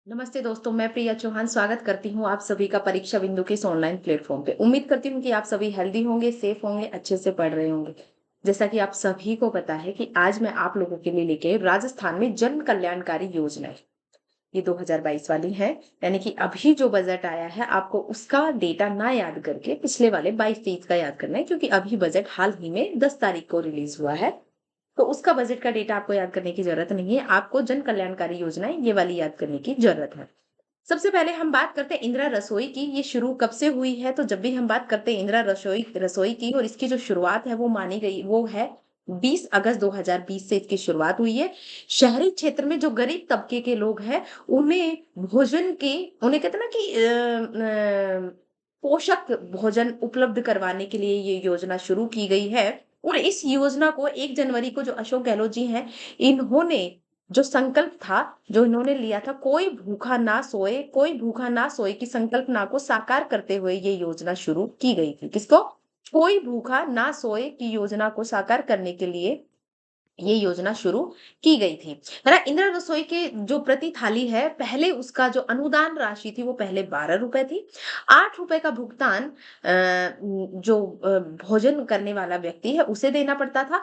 नमस्ते दोस्तों, मैं प्रिया चौहान स्वागत करती हूँ आप सभी का परीक्षा बिंदु के इस ऑनलाइन प्लेटफॉर्म पे। उम्मीद करती हूँ कि आप सभी हेल्दी होंगे, सेफ होंगे, अच्छे से पढ़ रहे होंगे। जैसा कि आप सभी को पता है कि आज मैं आप लोगों के लिए लेके आई राजस्थान में जन कल्याणकारी योजनाएं। ये 2022 वाली है, यानी कि अभी जो बजट आया है आपको उसका डेटा ना याद करके पिछले वाले 22-23 का याद करना है, क्योंकि अभी बजट हाल ही में 10 तारीख को रिलीज हुआ है। तो उसका बजट का डेटा आपको याद करने की जरूरत नहीं है, आपको जन कल्याणकारी योजनाएं ये वाली याद करने की जरूरत है। सबसे पहले हम बात करते हैं इंदिरा रसोई की। ये शुरू कब से हुई है? तो जब भी हम बात करते हैं इंदिरा रसोई रसोई की, और इसकी जो शुरुआत है वो मानी गई वो है 20 अगस्त 2020 से इसकी शुरुआत हुई है। शहरी क्षेत्र में जो गरीब तबके के लोग हैं उन्हें भोजन की, उन्हें कहते हैं ना कि पोषक भोजन उपलब्ध करवाने के लिए ये योजना शुरू की गई है। और इस योजना को 1 जनवरी को जो अशोक गहलोत जी हैं, इन्होंने जो संकल्प था, जो इन्होंने लिया था, कोई भूखा ना सोए की संकल्पना को साकार करते हुए ये योजना शुरू की गई थी। किसको? कोई भूखा ना सोए की योजना को साकार करने के लिए ये योजना शुरू की गई थी, है ना? इंदिरा रसोई के जो प्रति थाली है, पहले उसका जो अनुदान राशि थी वो पहले 12 रुपए थी। 8 रुपए का भुगतान जो भोजन करने वाला व्यक्ति है उसे देना पड़ता था।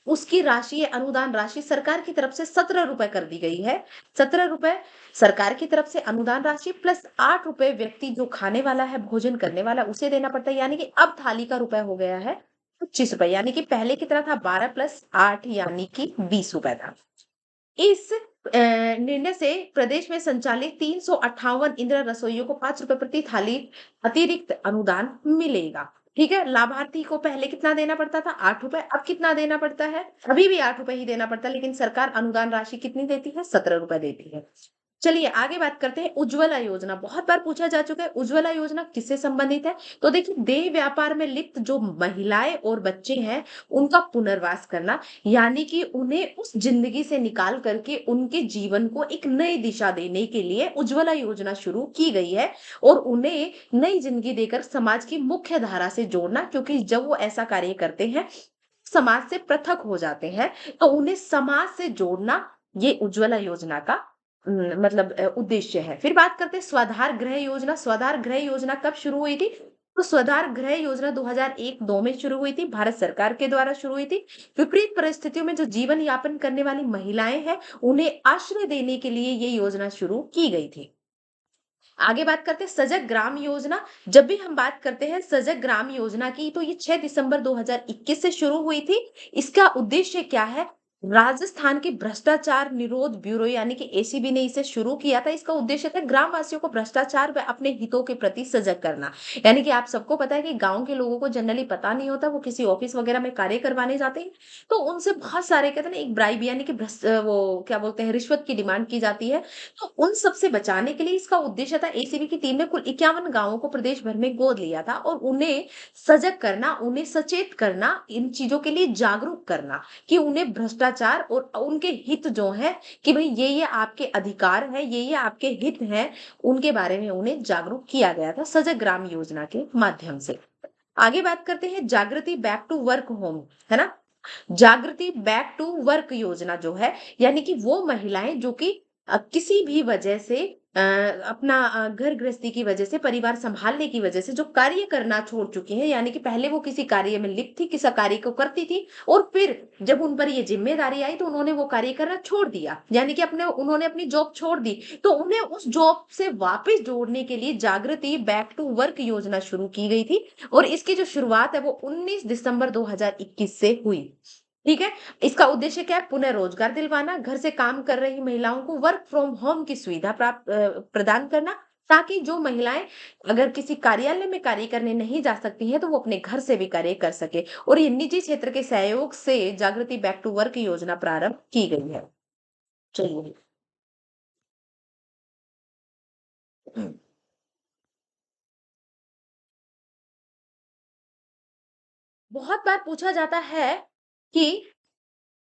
उसकी राशि, अनुदान राशि सरकार की तरफ से 17 रुपए कर दी गई है। 17 रुपए सरकार की तरफ से अनुदान राशि प्लस 8 रुपए व्यक्ति जो खाने वाला है, भोजन करने वाला, उसे देना पड़ता है। यानी कि अब थाली का रुपए हो गया है 25 रुपए, यानी कि पहले की तरह था 12 प्लस 8 यानी कि 20 रुपए था। इस निर्णय से प्रदेश में संचालित 358 इंदिरा रसोइयों को 5 रुपए प्रति थाली अतिरिक्त अनुदान मिलेगा। ठीक है? लाभार्थी को पहले कितना देना पड़ता था? 8 रुपए। अब कितना देना पड़ता है? अभी भी 8 रुपए ही देना पड़ता है, लेकिन सरकार अनुदान राशि कितनी देती है? 17 रुपए देती है। चलिए आगे बात करते हैं उज्ज्वला योजना। बहुत बार पूछा जा चुका है उज्ज्वला योजना किससे संबंधित है? तो देखिए, देह व्यापार में लिप्त जो महिलाएं और बच्चे हैं उनका पुनर्वास करना, यानी कि उन्हें उस जिंदगी से निकाल करके उनके जीवन को एक नई दिशा देने के लिए उज्ज्वला योजना शुरू की गई है। और उन्हें नई जिंदगी देकर समाज की मुख्य धारा से जोड़ना, क्योंकि जब वो ऐसा कार्य करते हैं समाज से पृथक हो जाते हैं, तो उन्हें समाज से जोड़ना ये उज्ज्वला योजना का मतलब उद्देश्य है। फिर बात करते हैं स्वाधार गृह योजना। स्वाधार गृह योजना कब शुरू हुई थी? तो स्वाधार गृह योजना 2001-2 में शुरू हुई थी, भारत सरकार के द्वारा शुरू हुई थी। विपरीत परिस्थितियों में जो जीवन यापन करने वाली महिलाएं हैं, उन्हें आश्रय देने के लिए ये योजना शुरू की गई थी। आगे बात करते हैं सजग ग्राम योजना। जब भी हम बात करते हैं सजग ग्राम योजना की, तो ये 6 दिसंबर 2021 से शुरू हुई थी। इसका उद्देश्य क्या है? राजस्थान के भ्रष्टाचार निरोध ब्यूरो यानी कि एसीबी ने इसे शुरू किया था। इसका उद्देश्य था ग्रामवासियों को भ्रष्टाचार व अपने हितों के प्रति सजग करना। यानी कि आप सबको पता है कि गाँव के लोगों को जनरली पता नहीं होता, वो किसी ऑफिस वगैरह में कार्य करवाने जाते हैं, तो उनसे बहुत सारे कहते हैं ना एक ब्राइब यानी कि वो क्या बोलते हैं, रिश्वत की डिमांड की जाती है। तो उन सब से बचाने के लिए इसका उद्देश्य था। एसीबी की टीम ने कुल 51 गाँवों को प्रदेश भर में गोद लिया था और उन्हें सजग करना, उन्हें सचेत करना, इन चीज़ों के लिए जागरूक करना कि उन्हें भ्रष्टाचार और उनके हित जो हैं कि भई ये आपके अधिकार हैं, ये आपके हित हैं, उनके बारे में उन्हें जागरूक किया गया था सजग ग्राम योजना के माध्यम से। आगे बात करते हैं जागृति बैक टू वर्क होम, है ना? जागृति बैक टू वर्क योजना जो है, यानी कि वो महिलाएं जो कि किसी भी वजह से अपना घर गृहस्थी की वजह से, परिवार संभालने की वजह से जो कार्य करना छोड़ चुकी हैं, यानी कि पहले वो किसी कार्य में लिप्त थी, किसी कार्य को करती थी और फिर जब उन पर ये जिम्मेदारी आई तो उन्होंने वो कार्य करना छोड़ दिया, यानी कि उन्होंने अपनी जॉब छोड़ दी। तो उन्हें उस जॉब से वापस जोड़ने के लिए जागृति बैक टू वर्क योजना शुरू की गई थी। और इसकी जो शुरुआत है वो 19 दिसंबर 2021 से हुई। ठीक है? इसका उद्देश्य क्या है? पुनः रोजगार दिलवाना, घर से काम कर रही महिलाओं को वर्क फ्रॉम होम की सुविधा प्रदान करना, ताकि जो महिलाएं अगर किसी कार्यालय में कार्य करने नहीं जा सकती हैं तो वो अपने घर से भी कार्य कर सके। और ये निजी क्षेत्र के सहयोग से जागृति बैक टू वर्क योजना प्रारंभ की गई है। चलिए। बहुत बार पूछा जाता है कि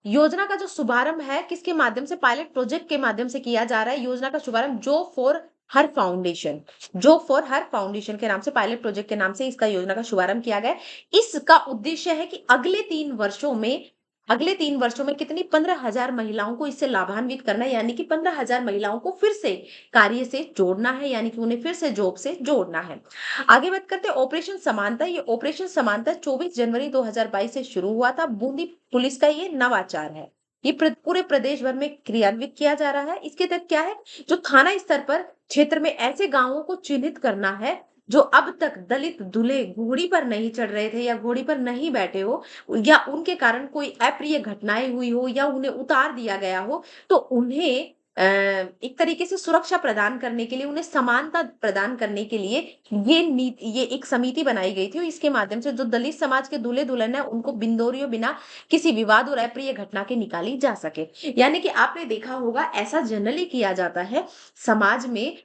योजना का जो शुभारंभ है किसके माध्यम से, पायलट प्रोजेक्ट के माध्यम से किया जा रहा है। योजना का शुभारंभ जो फॉर हर फाउंडेशन के नाम से, पायलट प्रोजेक्ट के नाम से इसका योजना का शुभारंभ किया गया है। इसका उद्देश्य है कि अगले 3 वर्षों में अगले 3 वर्षों में कितनी 15,000 महिलाओं को इससे लाभान्वित करना है, यानी कि 15,000 महिलाओं को फिर से कार्य से जोड़ना है, यानी कि उन्हें फिर से जॉब से जोड़ना है। आगे बात करते हैं ऑपरेशन समानता। ये ऑपरेशन समानता 24 जनवरी 2022 से शुरू हुआ था। बूंदी पुलिस का ये नवाचार है। ये पूरे प्रदेश भर में क्रियान्वित किया जा रहा है। इसके तहत क्या है, जो थाना स्तर पर क्षेत्र में ऐसे गांवों को चिन्हित करना है जो अब तक दलित दूल्हे घोड़ी पर नहीं चढ़ रहे थे या घोड़ी पर नहीं बैठे हो, या उनके कारण कोई अप्रिय घटनाएं हुई हो या उन्हें उतार दिया गया हो, तो उन्हें एक तरीके से सुरक्षा प्रदान करने के लिए, उन्हें समानता प्रदान करने के लिए ये एक समिति बनाई गई थी और इसके माध्यम से जो दलित समाज के दूल्हे दुल्हन है उनको बिंदोरियों बिना किसी विवाद और अप्रिय घटना के निकाली जा सके। यानी कि आपने देखा होगा ऐसा जनरली किया जाता है समाज में,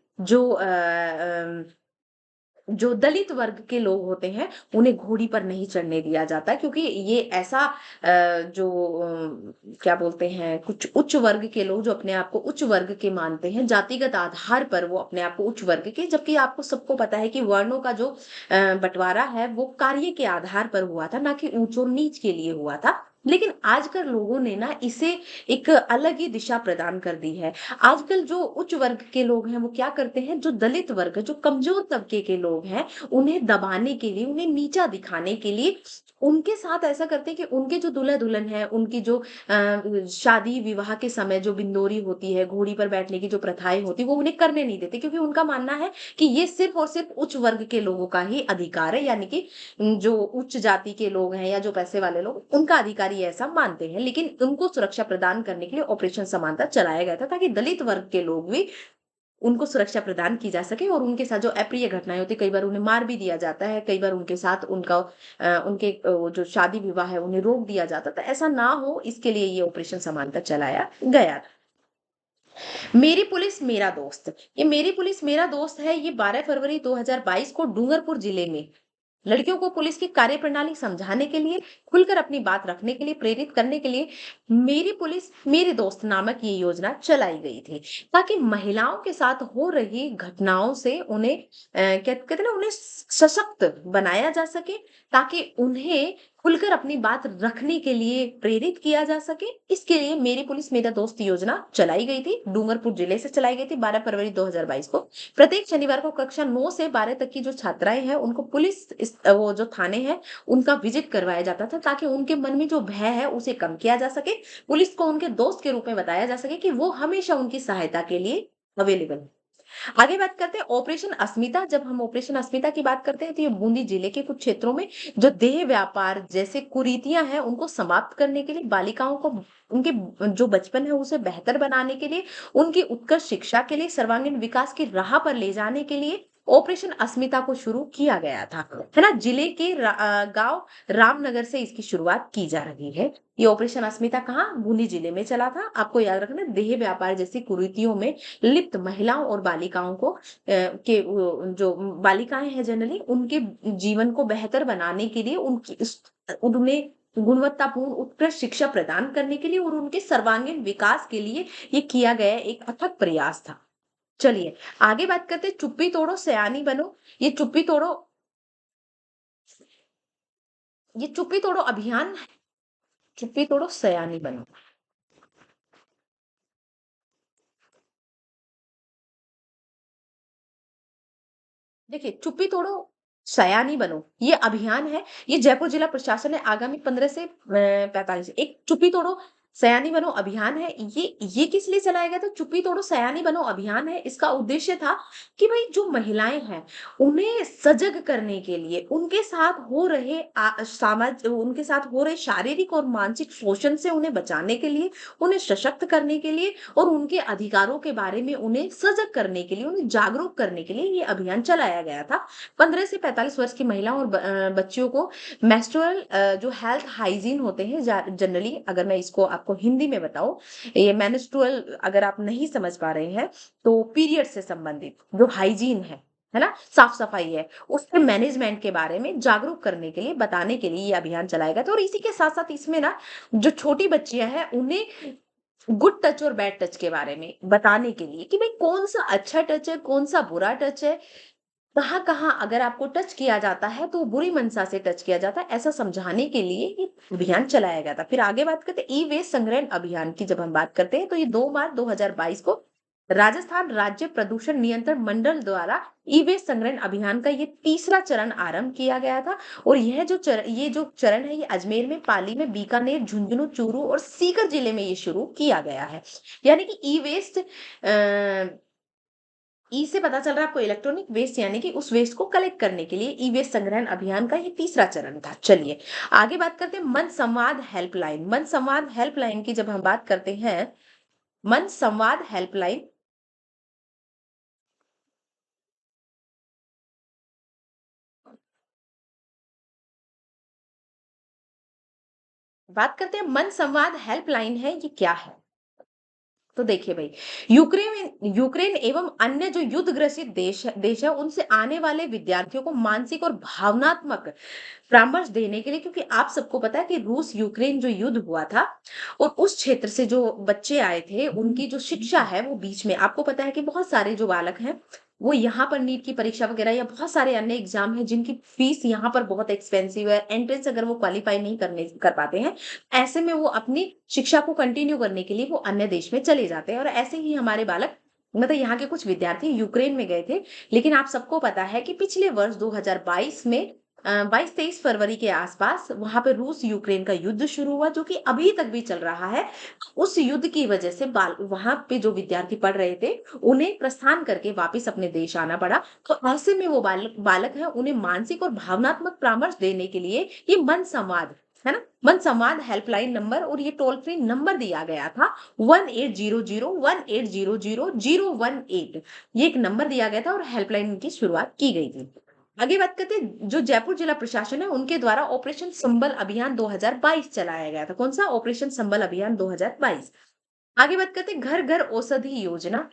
जो दलित वर्ग के लोग होते हैं उन्हें घोड़ी पर नहीं चढ़ने दिया जाता, क्योंकि ये ऐसा क्या बोलते हैं, कुछ उच्च वर्ग के लोग जो अपने आप को उच्च वर्ग के मानते हैं, जातिगत आधार पर वो अपने आप को उच्च वर्ग के, जबकि आपको सबको पता है कि वर्णों का जो बंटवारा है वो कार्य के आधार पर हुआ था, ना कि ऊंच और नीच के लिए हुआ था। लेकिन आजकल लोगों ने ना इसे एक अलग ही दिशा प्रदान कर दी है। आजकल जो उच्च वर्ग के लोग हैं वो क्या करते हैं, जो दलित वर्ग, जो कमजोर तबके के लोग हैं, उन्हें दबाने के लिए, उन्हें नीचा दिखाने के लिए उनके साथ ऐसा करते हैं कि उनके जो दूल्हा दुल्हन है, उनकी जो शादी विवाह के समय जो बिंदोरी होती है, घोड़ी पर बैठने की जो प्रथाएं होती है, वो उन्हें करने नहीं देते, क्योंकि उनका मानना है कि ये सिर्फ और सिर्फ उच्च वर्ग के लोगों का ही अधिकार है, यानी कि जो उच्च जाति के लोग हैं या जो पैसे वाले लोग, उनका अधिकार ये ऐसा मानते हैं। लेकिन उनको सुरक्षा प्रदान करने के लिए ऑपरेशन समानता चलाया गया था, ताकि दलित वर्ग के लोग भी, उनको सुरक्षा प्रदान की जा सके और उनके साथ जो अप्रिय घटनाएं होती, कई बार उन्हें मार भी दिया जाता है, कई बार उनके साथ उनके वो जो शादी विवाह है उन्हें रोक दिया जाता था, ऐसा ना हो इसके लिए ये ऑपरेशन समानता चलाया गया था। मेरी पुलिस मेरा दोस्त। ये मेरी पुलिस मेरा दोस्त है, ये 12 फरवरी 2022 को डूंगरपुर जिले में लड़कियों को पुलिस की कार्यप्रणाली समझाने के लिए, खुलकर अपनी बात रखने के लिए, प्रेरित करने के लिए मेरी पुलिस मेरे दोस्त नामक ये योजना चलाई गई थी, ताकि महिलाओं के साथ हो रही घटनाओं से उन्हें क्या कहते हैं ना, उन्हें सशक्त बनाया जा सके, ताकि उन्हें खुलकर अपनी बात रखने के लिए प्रेरित किया जा सके। इसके लिए मेरी पुलिस मेरा दोस्त योजना चलाई गई थी, डूंगरपुर जिले से चलाई गई थी 12 फरवरी 2022 को। प्रत्येक शनिवार को कक्षा 9 से 12 तक की जो छात्राएं हैं उनको पुलिस वो जो थाने हैं उनका विजिट करवाया जाता था, ताकि उनके मन में जो भय है उसे कम किया जा सके, पुलिस को उनके दोस्त के रूप में बताया जा सके कि वो हमेशा उनकी सहायता के लिए अवेलेबल है। आगे बात करते हैं ऑपरेशन अस्मिता। जब हम ऑपरेशन अस्मिता की बात करते हैं तो ये बूंदी जिले के कुछ क्षेत्रों में जो देह व्यापार जैसे कुरीतियां हैं उनको समाप्त करने के लिए, बालिकाओं को उनके जो बचपन है उसे बेहतर बनाने के लिए, उनकी उत्कृष्ट शिक्षा के लिए, सर्वांगीण विकास की राह पर ले जाने के लिए ऑपरेशन अस्मिता को शुरू किया गया था, है ना। जिले के गांव रामनगर से इसकी शुरुआत की जा रही है। ये ऑपरेशन अस्मिता कहाँ, बूंदी जिले में चला था। आपको याद रखना, देह व्यापार जैसी कुरीतियों में लिप्त महिलाओं और बालिकाओं को जो बालिकाएं हैं जनरली, उनके जीवन को बेहतर बनाने के लिए, उन्हें गुणवत्तापूर्ण उत्कृष्ट शिक्षा प्रदान करने के लिए और उनके सर्वांगीण विकास के लिए ये किया गया एक अथक प्रयास था। चलिए आगे बात करते हैं, चुप्पी तोड़ो सयानी बनो। ये चुप्पी तोड़ो ये चुप्पी तोड़ो अभियान, चुप्पी तोड़ो सयानी बनो। देखिए, चुप्पी तोड़ो सयानी बनो ये अभियान है। ये जयपुर जिला प्रशासन ने आगामी 15 से 45, एक चुप्पी तोड़ो सयानी बनो अभियान है। ये किस लिए चलाया गया था, चुप्पी तोड़ो सयानी बनो अभियान है। इसका उद्देश्य था कि भाई जो महिलाएं हैं उन्हें सजग करने के लिए, उनके साथ हो रहे शारीरिक और मानसिक शोषण से उन्हें बचाने के लिए, उन्हें सशक्त करने के लिए और उनके अधिकारों के बारे में उन्हें सजग करने के लिए, उन्हें जागरूक करने के लिए ये अभियान चलाया गया था। 15 से 45 वर्ष की महिलाओं और बच्चियों को मेंस्ट्रुअल जो हेल्थ हाइजीन होते हैं, जनरली अगर मैं इसको आपको हिंदी में बताऊं, ये मेंस्ट्रुअल अगर आप नहीं समझ पा रहे हैं तो पीरियड से संबंधित जो हाइजीन है ना, साफ सफाई है, उसके मैनेजमेंट के बारे में जागरूक करने के लिए, बताने के लिए ये अभियान चलाया गया था। और इसी के साथ साथ इसमें ना जो छोटी बच्चियां हैं उन्हें गुड टच और बैड टच के बारे में बताने के लिए कि भाई कौन सा अच्छा टच है, कौन सा बुरा टच है, कहाँ-कहाँ अगर आपको टच किया जाता है तो बुरी मंशा से टच किया जाता है, ऐसा समझाने के लिए ये अभियान चलाया गया था। फिर आगे बात करते हैं ई-वेस्ट संग्रहण अभियान की। जब हम बात करते हैं तो ये 2 मार्च 2022 को राजस्थान राज्य प्रदूषण नियंत्रण मंडल द्वारा ई-वेस्ट संग्रहण अभियान का ये तीसरा चरण आरंभ किया गया था। और ये जो चरण है ये अजमेर में, पाली में, बीकानेर, झुंझुनू, चूरू और सीकर जिले में ये शुरू किया गया है। यानी कि ई-वेस्ट ई से पता चल रहा है आपको इलेक्ट्रॉनिक वेस्ट, यानी कि उस वेस्ट को कलेक्ट करने के लिए ई वेस्ट संग्रहण अभियान का ये तीसरा चरण था। चलिए आगे बात करते हैं मन संवाद हेल्पलाइन। मन संवाद हेल्पलाइन की जब हम बात करते हैं, मन संवाद हेल्पलाइन बात करते हैं, मन संवाद हेल्पलाइन है ये क्या है? तो देखिए भाई, यूक्रेन एवं अन्य जो युद्ध ग्रसित देश है उनसे आने वाले विद्यार्थियों को मानसिक और भावनात्मक परामर्श देने के लिए, क्योंकि आप सबको पता है कि रूस यूक्रेन जो युद्ध हुआ था और उस क्षेत्र से जो बच्चे आए थे उनकी जो शिक्षा है वो बीच में, आपको पता है कि बहुत सारे जो बालक हैं वो यहाँ पर नीट की परीक्षा वगैरह या बहुत सारे अन्य एग्जाम हैं जिनकी फीस यहाँ पर बहुत एक्सपेंसिव है, एंट्रेंस अगर वो क्वालिफाई नहीं कर पाते हैं, ऐसे में वो अपनी शिक्षा को कंटिन्यू करने के लिए वो अन्य देश में चले जाते हैं। और ऐसे ही हमारे बालक, मतलब यहाँ के कुछ विद्यार्थी यूक्रेन में गए थे। लेकिन आप सबको पता है कि पिछले वर्ष 2022 में 22-23 फरवरी के आसपास वहां पे रूस यूक्रेन का युद्ध शुरू हुआ, जो कि अभी तक भी चल रहा है। उस युद्ध की वजह से वहां पे जो विद्यार्थी पढ़ रहे थे उन्हें प्रस्थान करके वापस अपने देश आना पड़ा। तो ऐसे में वो बालक है, उन्हें मानसिक और भावनात्मक परामर्श देने के लिए ये मन संवाद, है ना, मन संवाद हेल्पलाइन नंबर और ये टोल फ्री नंबर दिया गया था 1800 1800 018। ये एक नंबर दिया गया था और हेल्पलाइन की शुरुआत की गई थी। आगे बात करते हैं, जो जयपुर जिला प्रशासन है उनके द्वारा ऑपरेशन संबल अभियान 2022 चलाया गया था। कौन सा? ऑपरेशन संबल अभियान 2022। आगे बात करते हैं घर घर औषधि योजना।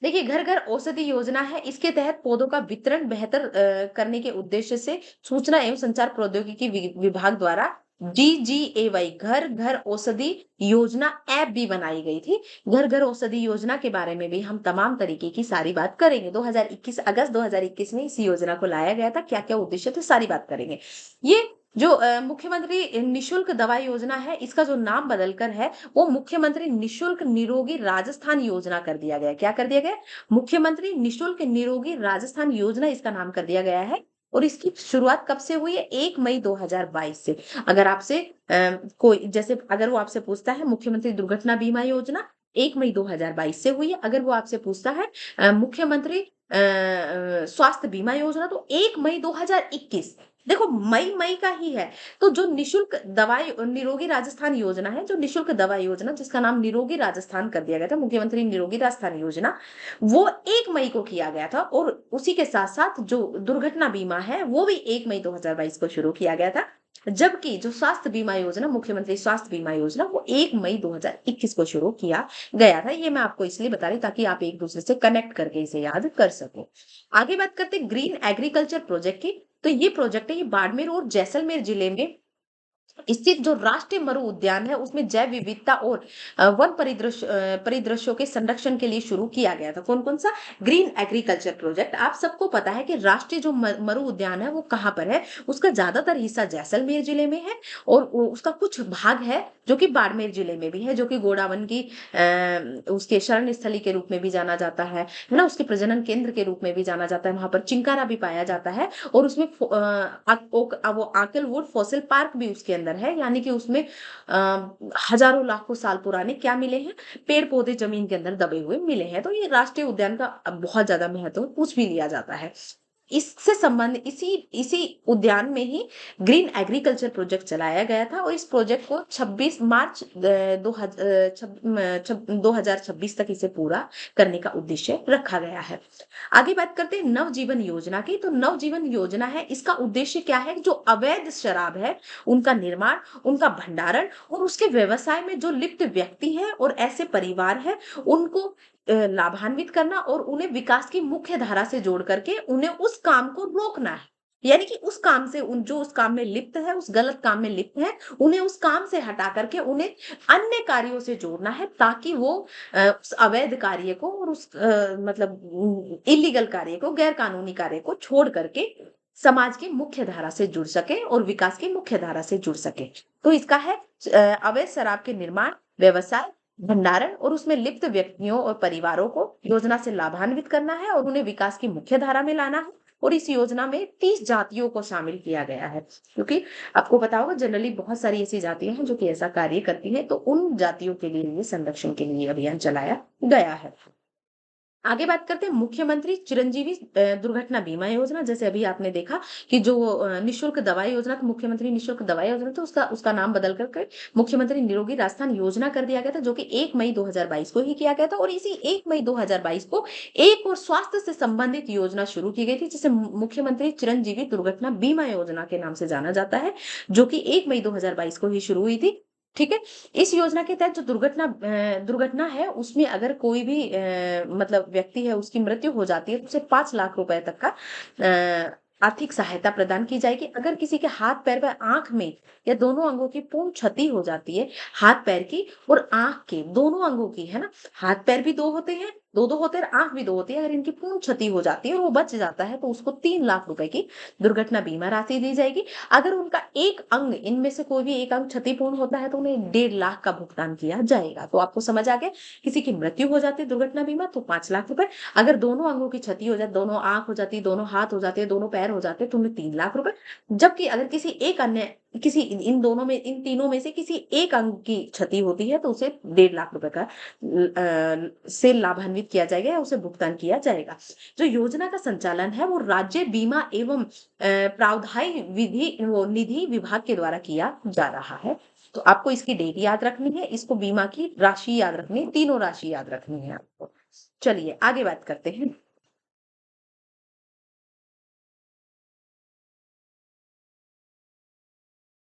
देखिए, घर घर औषधि योजना है, इसके तहत पौधों का वितरण बेहतर करने के उद्देश्य से सूचना एवं संचार प्रौद्योगिकी विभाग द्वारा GGAY घर घर औषधि योजना ऐप भी बनाई गई थी। घर घर औषधि योजना के बारे में भी हम तमाम तरीके की सारी बात करेंगे। 2021 अगस्त 2021 में इस योजना को लाया गया था, क्या क्या उद्देश्य थे सारी बात करेंगे। ये जो मुख्यमंत्री निशुल्क दवा योजना है, इसका जो नाम बदलकर है वो मुख्यमंत्री निशुल्क निरोगी राजस्थान योजना कर दिया गया। क्या कर दिया गया? मुख्यमंत्री निशुल्क निरोगी राजस्थान योजना इसका नाम कर दिया गया है। और इसकी शुरुआत कब से हुई है? 1 मई 2022 से। अगर आपसे कोई जैसे अगर वो आपसे पूछता है मुख्यमंत्री दुर्घटना बीमा योजना 1 मई 2022 से हुई है। अगर वो आपसे पूछता है मुख्यमंत्री स्वास्थ्य बीमा योजना, तो 1 मई 2021। देखो, मई मई का ही है। तो जो निशुल्क दवाई निरोगी राजस्थान योजना है, जो निशुल्क दवा योजना जिसका नाम निरोगी राजस्थान कर दिया गया था, मुख्यमंत्री निरोगी राजस्थान योजना, वो 1 मई को किया गया था। और उसी के साथ साथ जो दुर्घटना बीमा है वो भी 1 मई 2022 को शुरू किया गया था। जबकि जो स्वास्थ्य बीमा योजना, मुख्यमंत्री स्वास्थ्य बीमा योजना, वो 1 मई 2021 को शुरू किया गया था। ये मैं आपको इसलिए बता रही ताकि आप एक दूसरे से कनेक्ट करके इसे याद कर सको। आगे बात करते हैं ग्रीन एग्रीकल्चर प्रोजेक्ट की। तो ये प्रोजेक्ट है, ये बाड़मेर और जैसलमेर जिले में स्थित जो राष्ट्रीय मरु उद्यान है उसमें जैव विविधता और वन परिदृश्यों के संरक्षण के लिए शुरू किया गया था। कौन कौन सा? Green agriculture project. आप सबको पता है कि राष्ट्रीय जो मरु उद्यान है वो कहाँ पर है? उसका ज्यादातर हिस्सा जैसलमेर जिले में है और उसका कुछ भाग है जो कि बाड़मेर जिले में भी है, जो कि गोडावन की उसके शरण स्थली के रूप में भी जाना जाता है ना, उसके प्रजनन केंद्र के रूप में भी जाना जाता है। वहां पर चिंकारा भी पाया जाता है और उसमें वो आकलवुड फॉसिल पार्क भी उसके अंदर है। यानी कि उसमें हजारों लाखों साल पुराने क्या मिले हैं? पेड़ पौधे जमीन के अंदर दबे हुए मिले हैं। तो ये राष्ट्रीय उद्यान का बहुत ज्यादा महत्व पूछ भी लिया जाता है। इससे संबंध इसी इसी उद्यान में ही ग्रीन एग्रीकल्चर प्रोजेक्ट चलाया गया था और इस प्रोजेक्ट को 26 मार्च 2026 तक इसे पूरा करने का उद्देश्य रखा गया है। आगे बात करते हैं नवजीवन योजना की। तो नवजीवन योजना है, इसका उद्देश्य क्या है? जो अवैध शराब है उनका निर्माण, उनका भंडारण और उसके व्यवसाय में जो लिप्त व्यक्ति है और ऐसे परिवार है उनको लाभान्वित करना और उन्हें विकास की मुख्य धारा से जोड़ करके उन्हें उस काम को रोकना है। यानी कि उस काम से जो उस काम में लिप्त है, उस गलत काम में लिप्त है, उन्हें उस काम से हटा करके उन्हें अन्य कार्यों से जोड़ना है, ताकि वो उस अवैध कार्य को और उस मतलब इलीगल कार्य को, गैर कानूनी कार्य को छोड़ करके समाज की मुख्य धारा से जुड़ सके और विकास की मुख्य धारा से जुड़ सके। तो इसका है अवैध शराब के निर्माण, व्यवसाय, भंडारण और उसमें लिप्त व्यक्तियों और परिवारों को योजना से लाभान्वित करना है और उन्हें विकास की मुख्य धारा में लाना है। और इस योजना में 30 जातियों को शामिल किया गया है, क्योंकि आपको पता होगा जनरली बहुत सारी ऐसी जातियां हैं जो कि ऐसा कार्य करती हैं, तो उन जातियों के लिए ये संरक्षण के लिए अभियान चलाया गया है। आगे बात करते हैं मुख्यमंत्री चिरंजीवी दुर्घटना बीमा योजना। जैसे अभी आपने देखा कि जो निःशुल्क दवाई योजना, तो मुख्यमंत्री निःशुल्क दवाई योजना, तो उसका उसका नाम बदल करके मुख्यमंत्री निरोगी राजस्थान योजना कर दिया गया था, जो कि 1 मई 2022 को ही किया गया था। और इसी 1 मई 2022 को एक और स्वास्थ्य से संबंधित योजना शुरू की गई थी, जिसे मुख्यमंत्री चिरंजीवी दुर्घटना बीमा योजना के नाम से जाना जाता है, जो कि 1 मई 2022 को ही शुरू हुई थी। ठीक है। इस योजना के तहत जो दुर्घटना है, उसमें अगर कोई भी मतलब व्यक्ति है, उसकी मृत्यु हो जाती है, तो उसे 5 लाख रुपए तक का आर्थिक सहायता प्रदान की जाएगी। अगर किसी के हाथ पैर व आंख में या दोनों अंगों की पूर्ण क्षति हो जाती है, हाथ पैर की और आंख के दोनों अंगों की, है ना, हाथ पैर भी 2 होते हैं, 2-2 होते हैं, आंख भी 2 होती है, अगर इनकी पूर्ण क्षति हो जाती है और वो बच जाता है, तो उसको 3 लाख रुपए की दुर्घटना बीमा राशि दी जाएगी। अगर उनका एक अंग, इनमें से कोई भी एक अंग क्षतिपूर्ण होता है, तो उन्हें 1.5 लाख का भुगतान किया जाएगा। तो आपको समझ आ गया, किसी की मृत्यु हो जाती है दुर्घटना बीमा तो 5 लाख रुपए, अगर दोनों अंगों की क्षति हो जाती, दोनों आंख हो जाती है, दोनों हाथ हो जाते हैं, दोनों पैर हो जाते हैं, तो उन्हें 3 लाख रुपए। जबकि अगर किसी एक अन्य, किसी इन दोनों में, इन तीनों में से किसी एक अंग की क्षति होती है, तो उसे 1.5 लाख रुपए का से लाभान्वित किया जाएगा या उसे भुगतान किया जाएगा। जो योजना का संचालन है वो राज्य बीमा एवं प्रावधायी विधि वो निधि विभाग के द्वारा किया जा रहा है। तो आपको इसकी डेट याद रखनी है, इसको बीमा की राशि याद रखनी है, तीनों राशि याद रखनी है आपको। चलिए आगे बात करते हैं।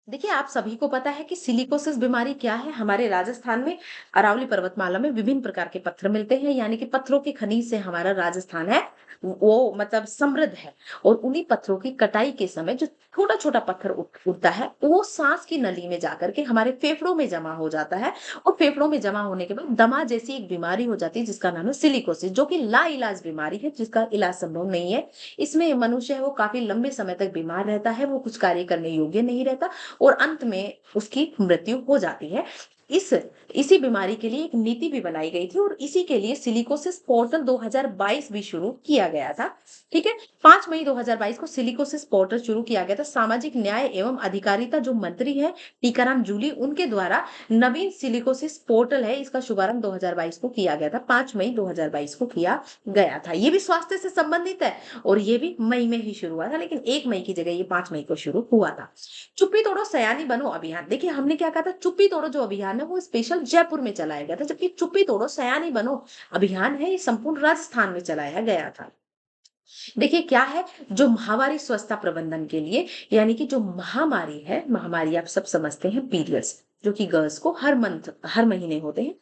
देखिए, आप सभी को पता है कि सिलिकोसिस बीमारी क्या है। हमारे राजस्थान में अरावली पर्वतमाला में विभिन्न प्रकार के पत्थर मिलते हैं, यानी कि पत्थरों के खनिज से हमारा राजस्थान है वो मतलब समृद्ध है। और उन्हीं पत्थरों की कटाई के समय जो छोटा छोटा पत्थर उठता है, वो सांस की नली में जाकर के हमारे फेफड़ों में जमा हो जाता है। और फेफड़ों में जमा होने के बाद दमा जैसी एक बीमारी हो जाती है, जिसका नाम है सिलिकोसिस, जो कि लाइलाज बीमारी है, जिसका इलाज संभव नहीं है। इसमें मनुष्य है वो काफी लंबे समय तक बीमार रहता है, वो कुछ कार्य करने योग्य नहीं रहता और अंत में उसकी मृत्यु हो जाती है। इस इसी बीमारी के लिए एक नीति भी बनाई गई थी और इसी के लिए सिलिकोसिस पोर्टल 2022 भी शुरू किया गया था। ठीक है। 5 मई 2022 को सिलिकोसिस पोर्टल शुरू किया गया था। सामाजिक न्याय एवं अधिकारिता जो मंत्री हैं टीकाराम जूली, उनके द्वारा नवीन सिलिकोसिस पोर्टल है, इसका शुभारंभ 2022 को किया गया था। 5 मई 2022 को किया गया था। ये भी स्वास्थ्य से संबंधित है और ये भी मई में ही शुरू हुआ था, लेकिन 1 मई की जगह ये 5 मई को शुरू हुआ था। चुप्पी तोड़ो सयानी बनो अभियान। देखिए, हमने क्या कहा था, चुप्पी तोड़ो जो अभियान है वो स्पेशल जयपुर में चलाया गया था, जबकि चुप्पी तोड़ो सयानी बनो अभियान है ये संपूर्ण राजस्थान में चलाया गया था। देखिए क्या है, जो महामारी स्वच्छता प्रबंधन के लिए, यानी कि जो महामारी है, महामारी आप सब समझते हैं, पीरियड्स, जो कि गर्ल्स को हर महीने होते हैं,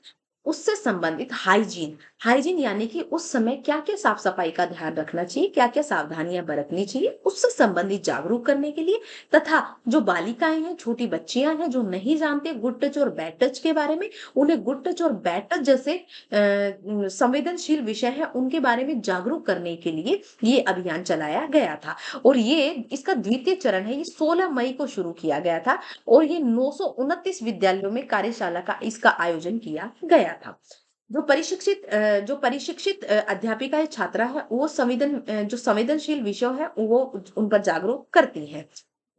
उससे संबंधित हाइजीन, हाइजीन यानी कि उस समय क्या क्या साफ सफाई का ध्यान रखना चाहिए, क्या क्या सावधानियां बरतनी चाहिए, उससे संबंधित जागरूक करने के लिए, तथा जो बालिकाएं हैं, छोटी बच्चियां हैं जो नहीं जानते गुड टच और बैड टच के बारे में, उन्हें गुड टच और बैड टच जैसे संवेदनशील विषय है उनके बारे में जागरूक करने के लिए ये अभियान चलाया गया था। और ये इसका द्वितीय चरण है, ये 16 मई को शुरू किया गया था और ये 929 विद्यालयों में कार्यशाला का इसका आयोजन किया गया था। जो परिशिक्षित अध्यापिका छात्रा है वो जो संवेदनशील विषय है वो उन पर जागरूक करती है।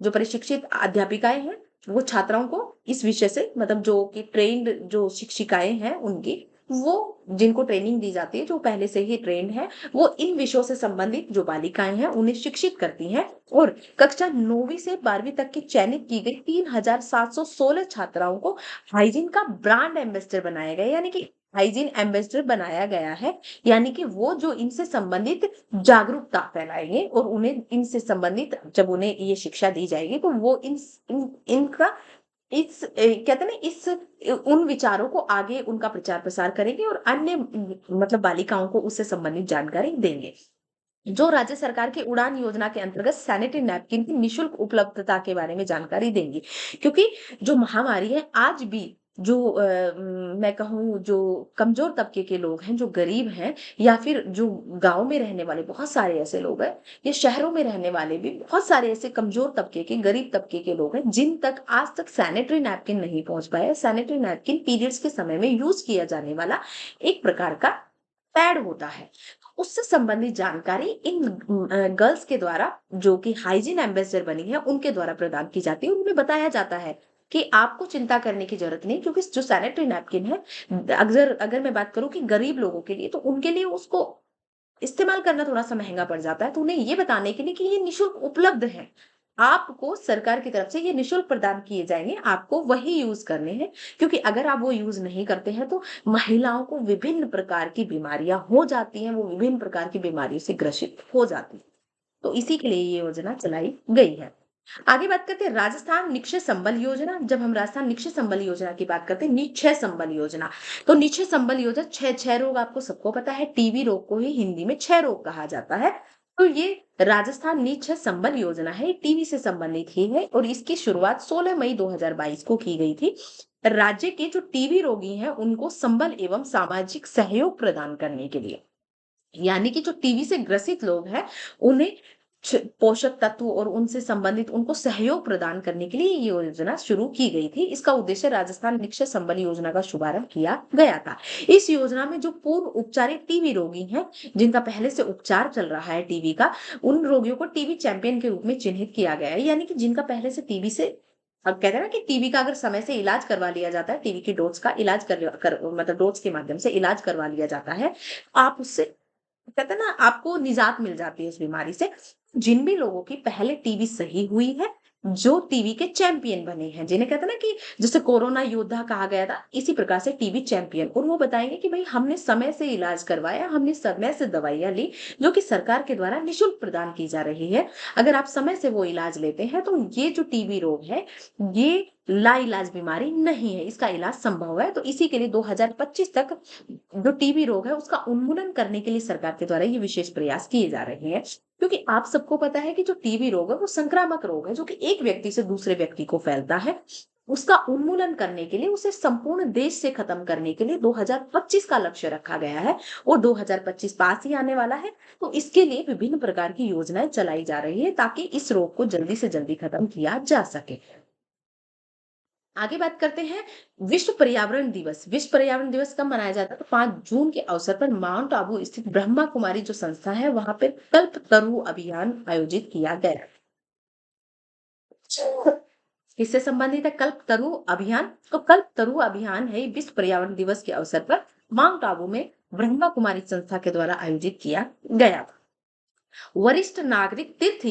जो प्रशिक्षित अध्यापिकाएं हैं वो छात्राओं को इस विषय से, मतलब जो कि ट्रेन्ड जो शिक्षिकाएं हैं उनकी, वो जिनको ट्रेनिंग दी जाती है, जो पहले से ही ट्रेंड है, वो इन विषयों से संबंधित जो बालिकाएं हैं उन्हें शिक्षित करती हैं। और कक्षा 9वीं से 12वीं तक की चयनित की गई 3716 छात्राओं को हाइजीन का ब्रांड एम्बेसडर बनाया गया, यानी कि हाइजीन एम्बेसडर बनाया गया है। यानी कि वो जो इनसे संबंधित जागरूकता फैलाएंगे और उन्हें इनसे संबंधित जब उन्हें ये शिक्षा दी जाएगी, तो वो इनका कहते हैं ना, उन विचारों को आगे उनका प्रचार प्रसार करेंगे और अन्य मतलब बालिकाओं को उससे संबंधित जानकारी देंगे। जो राज्य सरकार की उड़ान योजना के अंतर्गत सैनिटरी नैपकिन की निःशुल्क उपलब्धता के बारे में जानकारी देंगी। क्योंकि जो महामारी है आज भी जो मैं कहूँ जो कमज़ोर तबके के लोग हैं, जो गरीब हैं या फिर जो गाँव में रहने वाले बहुत सारे ऐसे लोग हैं, या शहरों में रहने वाले भी बहुत सारे ऐसे कमज़ोर तबके के, गरीब तबके के लोग हैं, जिन तक आज तक सैनिटरी नैपकिन नहीं पहुँच पाए। सैनिटरी नैपकिन पीरियड्स के समय में यूज़ किया जाने वाला एक प्रकार का पैड होता है। उससे संबंधित जानकारी इन गर्ल्स के द्वारा जो कि हाइजीन एम्बेसडर बनी है, उनके द्वारा प्रदान की जाती है। उनमें बताया जाता है कि आपको चिंता करने की ज़रूरत नहीं क्योंकि जो सैनिटरी नैपकिन है, अगर अगर मैं बात करूँ कि गरीब लोगों के लिए, तो उनके लिए उसको इस्तेमाल करना थोड़ा-सा महँगा पड़ जाता है। तो उन्हें ये बताने के लिए कि ये निःशुल्क उपलब्ध है। आपको सरकार की तरफ से ये निःशुल्क प्रदान किए जाएँगे, आपको वही यूज़ करने हैं, क्योंकि अगर आप वो यूज़ नहीं करते हैं तो महिलाओं को विभिन्न प्रकार की बीमारियाँ हो जाती हैं, वो विभिन्न प्रकार की बीमारियों से ग्रसित हो जाती हैं। तो इसी के लिए ये योजना चलाई गई है। आगे बात करते हैं राजस्थान निक्षय संबल योजना। जब हम राजस्थान निक्षय संबल योजना की बात करते हैं, निक्षय संबल योजना, तो निक्षय संबल योजना छह रोग आपको सबको पता है, टीबी रोग को ही हिंदी में क्षय रोग कहा जाता है। तो ये राजस्थान निक्षय संबल योजना है, टीबी से संबंधित ही है और इसकी शुरुआत 16 मई 2022 को की गई थी। राज्य के जो टीबी रोगी हैं, उनको संबल एवं सामाजिक सहयोग प्रदान करने के लिए, यानी कि जो टीबी से ग्रसित लोग हैं, उन्हें पोषक तत्व और उनसे संबंधित उनको सहयोग प्रदान करने के लिए ये योजना शुरू की गई थी। इसका उद्देश्य राजस्थान निक्षय संबल योजना का शुभारंभ किया गया था। इस योजना में जो पूर्व उपचारित टीबी रोगी हैं, जिनका पहले से उपचार चल रहा है टीबी का, उन रोगियों को टीबी चैंपियन के रूप में चिन्हित किया गया है। यानी कि जिनका पहले से टीबी से, अब कहते हैं ना कि टीबी का अगर समय से इलाज करवा लिया जाता है, टीबी की डोज़ का इलाज कर मतलब डोज़ के माध्यम से इलाज करवा लिया जाता है, आप उससे कहते हैं ना आपको निजात मिल जाती है उस बीमारी से। जिन भी लोगों की पहले टीबी सही हुई है, जो टीबी के चैंपियन बने हैं, जिन्हें कहते हैं ना कि जैसे कोरोना योद्धा कहा गया था, इसी प्रकार से टीबी चैंपियन, और वो बताएँगे कि भई हमने समय से इलाज करवाया, हमने समय से दवाइयाँ ली, जो कि सरकार के द्वारा निःशुल्क प्रदान की जा रही है। अगर आप समय से वो इलाज लेते हैं, तो ये जो टीबी रोग है, ये लाइलाज बीमारी नहीं है, इसका इलाज संभव है। तो इसी के लिए 2025 तक जो टीबी रोग है उसका उन्मूलन करने के लिए सरकार के द्वारा ये विशेष प्रयास किए जा रहे हैं। क्योंकि आप सबको पता है कि जो टीबी रोग है वो संक्रामक रोग है जो कि एक व्यक्ति से दूसरे व्यक्ति को फैलता है। उसका उन्मूलन करने के लिए, उसे संपूर्ण देश से खत्म करने के लिए 2025 का लक्ष्य रखा गया है और 2025 पास ही आने वाला है। तो इसके लिए विभिन्न प्रकार की योजनाएं चलाई जा रही है ताकि इस रोग को जल्दी से जल्दी खत्म किया जा सके। आगे बात करते हैं विश्व पर्यावरण दिवस। विश्व पर्यावरण दिवस कब मनाया जाता है? तो 5 जून के अवसर पर माउंट आबू स्थित ब्रह्मा कुमारी जो संस्था है, वहां पे कल्पतरु अभियान आयोजित किया गया। किससे संबंधित है कल्पतरु अभियान? तो कल्पतरु अभियान है विश्व पर्यावरण दिवस के अवसर पर माउंट आबू में ब्रह्मा कुमारी संस्था के द्वारा आयोजित किया गया था। वरिष्ठ नागरिक तीर्थ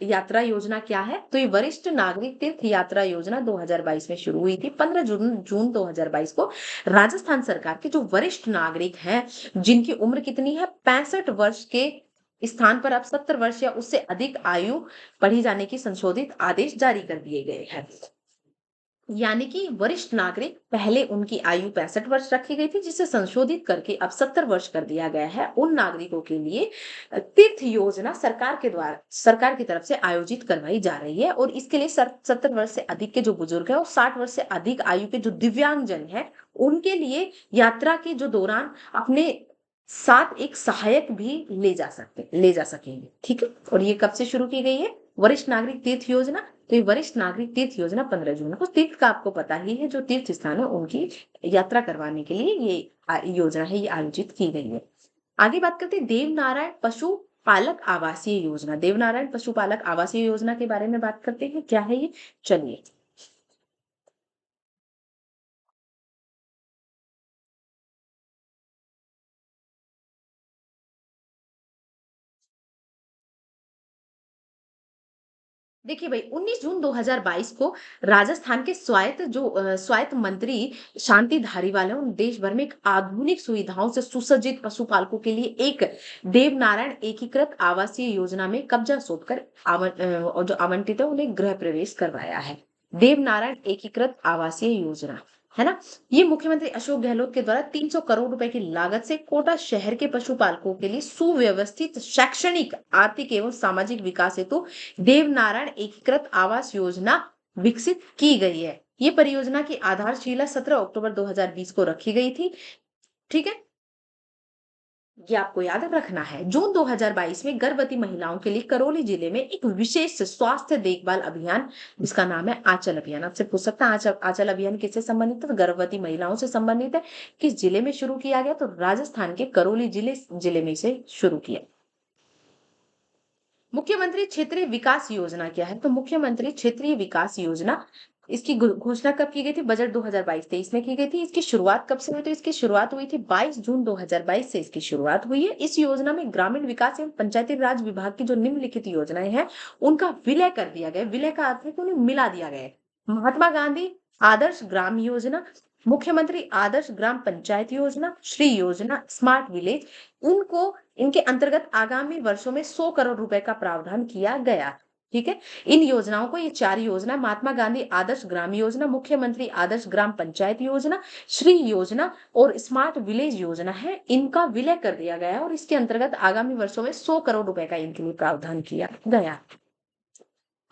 यात्रा योजना क्या है? तो ये वरिष्ठ नागरिक तीर्थ यात्रा योजना 2022 में शुरू हुई थी। 15 जून 2022 को राजस्थान सरकार के जो वरिष्ठ नागरिक हैं, जिनकी उम्र कितनी है 65 वर्ष के स्थान पर अब 70 वर्ष या उससे अधिक आयु बढ़ी जाने की संशोधित आदेश जारी कर दिए गए हैं। यानी कि वरिष्ठ नागरिक, पहले उनकी आयु 65 वर्ष रखी गई थी जिसे संशोधित करके अब 70 वर्ष कर दिया गया है। उन नागरिकों के लिए तीर्थ योजना सरकार की तरफ से आयोजित करवाई जा रही है और इसके लिए 70 वर्ष से अधिक के जो बुजुर्ग है और 60 वर्ष से अधिक आयु के जो दिव्यांगजन है, उनके लिए यात्रा के जो दौरान अपने साथ एक सहायक भी ले जा सकेंगे। ठीक है, और ये कब से शुरू की गई है? वरिष्ठ नागरिक तीर्थ योजना। तो ये वरिष्ठ नागरिक तीर्थ योजना 15 जून को, तीर्थ का आपको पता ही है, जो तीर्थ स्थान है उनकी यात्रा करवाने के लिए ये योजना है, ये आयोजित की गई है। आगे बात करते हैं देवनारायण पशु पालक आवासीय योजना। देवनारायण पशुपालक आवासीय योजना के बारे में बात करते हैं, क्या है ये? चलिए। देखिए भाई, 19 जून 2022 को राजस्थान के स्वायत्त मंत्री शांति धारीवाल ने देश भर में एक आधुनिक सुविधाओं से सुसज्जित पशुपालकों के लिए एक देवनारायण एकीकृत आवासीय योजना में कब्जा सौंपकर और जो आवंटित है उन्हें गृह प्रवेश करवाया है। देवनारायण एकीकृत आवासीय योजना। है ना? ये मुख्यमंत्री अशोक गहलोत के द्वारा 300 करोड़ रुपए की लागत से कोटा शहर के पशुपालकों के लिए सुव्यवस्थित शैक्षणिक, आर्थिक एवं सामाजिक विकास हेतु देवनारायण एकीकृत आवास योजना विकसित की गई है। ये परियोजना की आधारशिला 17 अक्टूबर 2020 को रखी गई थी। ठीक है? ये आपको याद रखना है। जून 2022 में गर्भवती महिलाओं के लिए करौली जिले में एक विशेष स्वास्थ्य देखभाल अभियान, जिसका नाम है आंचल अभियान। आपसे पूछ सकता है आंचल आंचल अभियान किससे संबंधित है? तो गर्भवती महिलाओं से संबंधित है। किस जिले में शुरू किया गया? तो राजस्थान के करौली जिले में से शुरू किया। मुख्यमंत्री क्षेत्रीय विकास योजना क्या है? तो मुख्यमंत्री क्षेत्रीय विकास योजना, इसकी घोषणा कब की गई थी? बजट 2022-23 में की गई थी। इसकी शुरुआत कब से हुई? तो इसकी शुरुआत हुई थी 22 जून 2022 से इसकी शुरुआत हुई है। इस योजना में ग्रामीण विकास एवं पंचायती राज विभाग की जो निम्नलिखित योजनाएं हैं, उनका विलय कर दिया गया। विलय का अर्थ है कि उन्हें मिला दिया गया है। महात्मा गांधी आदर्श ग्राम योजना, मुख्यमंत्री आदर्श ग्राम पंचायत योजना, श्री योजना, स्मार्ट विलेज, उनको इनके अंतर्गत आगामी वर्षों में 100 करोड़ रुपए का प्रावधान किया गया। ठीक है? इन योजनाओं को, ये 4 योजना, महात्मा गांधी आदर्श ग्राम योजना, मुख्यमंत्री आदर्श ग्राम पंचायत योजना, श्री योजना और स्मार्ट विलेज योजना है, इनका विलय कर दिया गया और इसके अंतर्गत आगामी वर्षों में 100 करोड़ रुपए का इनके लिए प्रावधान किया गया।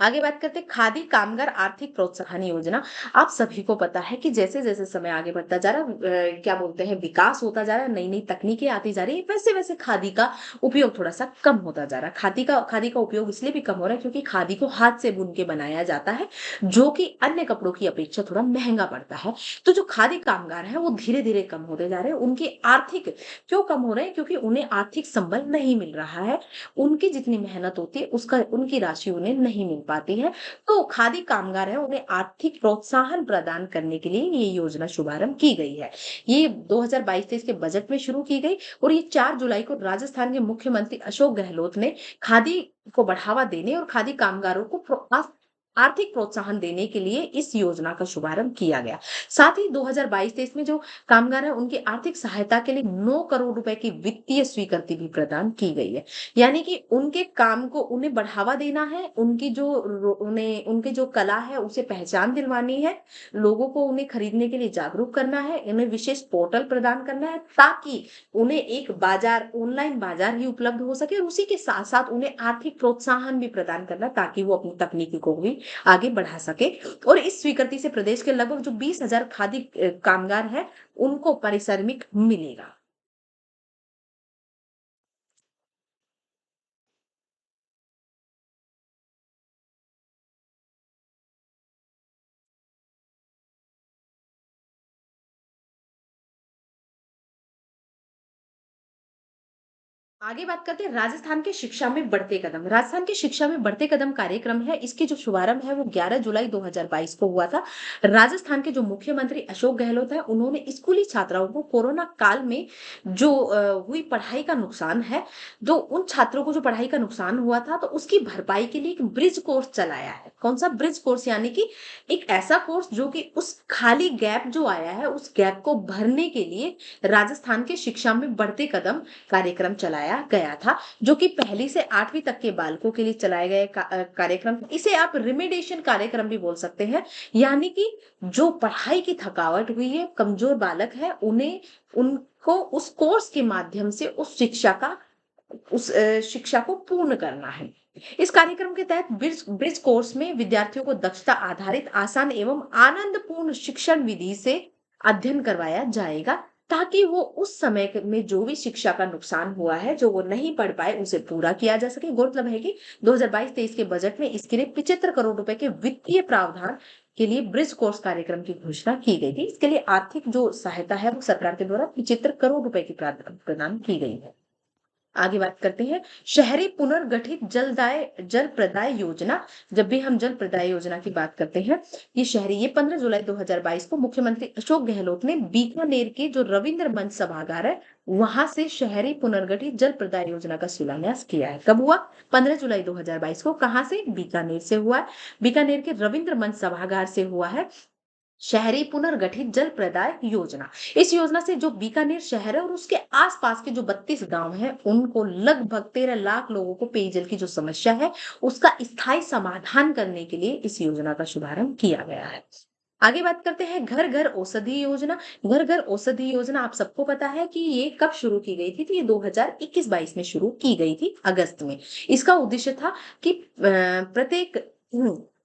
आगे बात करते हैं खादी कामगार आर्थिक प्रोत्साहन योजना। आप सभी को पता है कि जैसे जैसे समय आगे बढ़ता जा रहा है, क्या बोलते हैं, विकास होता जा रहा है, नई नई तकनीकें आती जा रही है, वैसे वैसे खादी का उपयोग थोड़ा सा कम होता जा रहा है। खादी का उपयोग इसलिए भी कम हो रहा है क्योंकि खादी को हाथ से बुन के बनाया जाता है, जो कि अन्य कपड़ों की अपेक्षा थोड़ा महंगा पड़ता है। तो जो खादी कामगार है वो धीरे धीरे कम होते जा रहे हैं। उनकी आर्थिक क्यों कम हो रहे हैं? क्योंकि उन्हें आर्थिक संबल नहीं मिल रहा है। उनकी जितनी मेहनत होती है उसका उनकी राशि उन्हें नहीं मिल पाती है। तो खादी कामगार है, उन्हें आर्थिक प्रोत्साहन प्रदान करने के लिए ये योजना शुभारंभ की गई है। ये 2022-23 के बजट में शुरू की गई और ये 4 जुलाई को राजस्थान के मुख्यमंत्री अशोक गहलोत ने खादी को बढ़ावा देने और खादी कामगारों को आर्थिक प्रोत्साहन देने के लिए इस योजना का शुभारंभ किया गया। साथ ही 2022-23 में जो कामगार है उनकी आर्थिक सहायता के लिए 9 करोड़ रुपए की वित्तीय स्वीकृति भी प्रदान की गई है। यानी कि उनके काम को उन्हें बढ़ावा देना है, उनकी जो उन्हें उनकी जो कला है उसे पहचान दिलवानी है, लोगों को उन्हें खरीदने के लिए जागरूक करना है, उन्हें विशेष पोर्टल प्रदान करना है ताकि उन्हें एक बाजार, ऑनलाइन बाजार ही उपलब्ध हो सके और उसी के साथ साथ उन्हें आर्थिक प्रोत्साहन भी प्रदान करना ताकि वो अपनी तकनीकी को भी आगे बढ़ा सके। और इस स्वीकृति से प्रदेश के लगभग जो 20,000 खादी कामगार है उनको पारिश्रमिक मिलेगा। आगे बात करते हैं राजस्थान के शिक्षा में बढ़ते कदम। राजस्थान की शिक्षा में बढ़ते कदम कार्यक्रम है, इसकी जो शुभारंभ है वो 11 जुलाई 2022 को हुआ था। राजस्थान के जो मुख्यमंत्री अशोक गहलोत है उन्होंने स्कूली छात्राओं को कोरोना काल में जो हुई पढ़ाई का नुकसान है, जो उन छात्रों को जो पढ़ाई का नुकसान हुआ था, तो उसकी भरपाई के लिए एक ब्रिज कोर्स चलाया है। कौन सा ब्रिज कोर्स? यानी कि एक ऐसा कोर्स जो कि उस खाली गैप जो आया है उस गैप को भरने के लिए राजस्थान के शिक्षा में बढ़ते कदम कार्यक्रम चलाया गया था, जो कि पहली से 8वीं तक के बालकों के लिए चलाए गए कार्यक्रम। इसे आप रिमेडिएशन कार्यक्रम भी बोल सकते हैं। यानी कि जो पढ़ाई की थकावट हुई है, कमजोर बालक है, उन्हें उनको उस कोर्स के माध्यम से उस शिक्षा को पूर्ण करना है। इस कार्यक्रम के तहत ब्रिज कोर्स में विद्यार्थियों को दक्षता आधारित, आसान एवं आनंदपूर्ण शिक्षण विधि से अध्ययन करवाया जाएगा ताकि वो उस समय में जो भी शिक्षा का नुकसान हुआ है, जो वो नहीं पढ़ पाए, उसे पूरा किया जा सके। गौरतलब है कि 2022-23 के बजट में इसके लिए 75 करोड़ रुपए के वित्तीय प्रावधान के लिए ब्रिज कोर्स कार्यक्रम की घोषणा की गई थी। इसके लिए आर्थिक जो सहायता है वो सरकार के द्वारा 75 करोड़ रुपए की प्रदान की गई है। आगे बात करते हैं शहरी पुनर्गठित जल प्रदाय योजना। जब भी हम जल प्रदाय योजना की बात करते हैं, ये 15 जुलाई 2022 को मुख्यमंत्री अशोक गहलोत ने बीकानेर के जो रविंद्र मंच सभागार है वहां से शहरी पुनर्गठित जल प्रदाय योजना का शिलान्यास किया है। कब हुआ? 15 जुलाई 2022 को। कहां से? बीकानेर से हुआ है। बीकानेर के रविंद्र मंच सभागार से हुआ है शहरी पुनर्गठित जल प्रदाय योजना। इस योजना से जो बीकानेर शहर है और उसके आसपास के जो 32 गांव हैं, उनको लगभग 13 लाख लोगों को पेयजल की जो समस्या है उसका स्थायी समाधान करने के लिए इस योजना का शुभारंभ किया गया है। आगे बात करते हैं घर घर औषधि योजना। घर घर औषधि योजना आप सबको पता है कि ये कब शुरू की गई थी, तो ये 2021-22 में शुरू की गई थी, अगस्त में। इसका उद्देश्य था कि प्रत्येक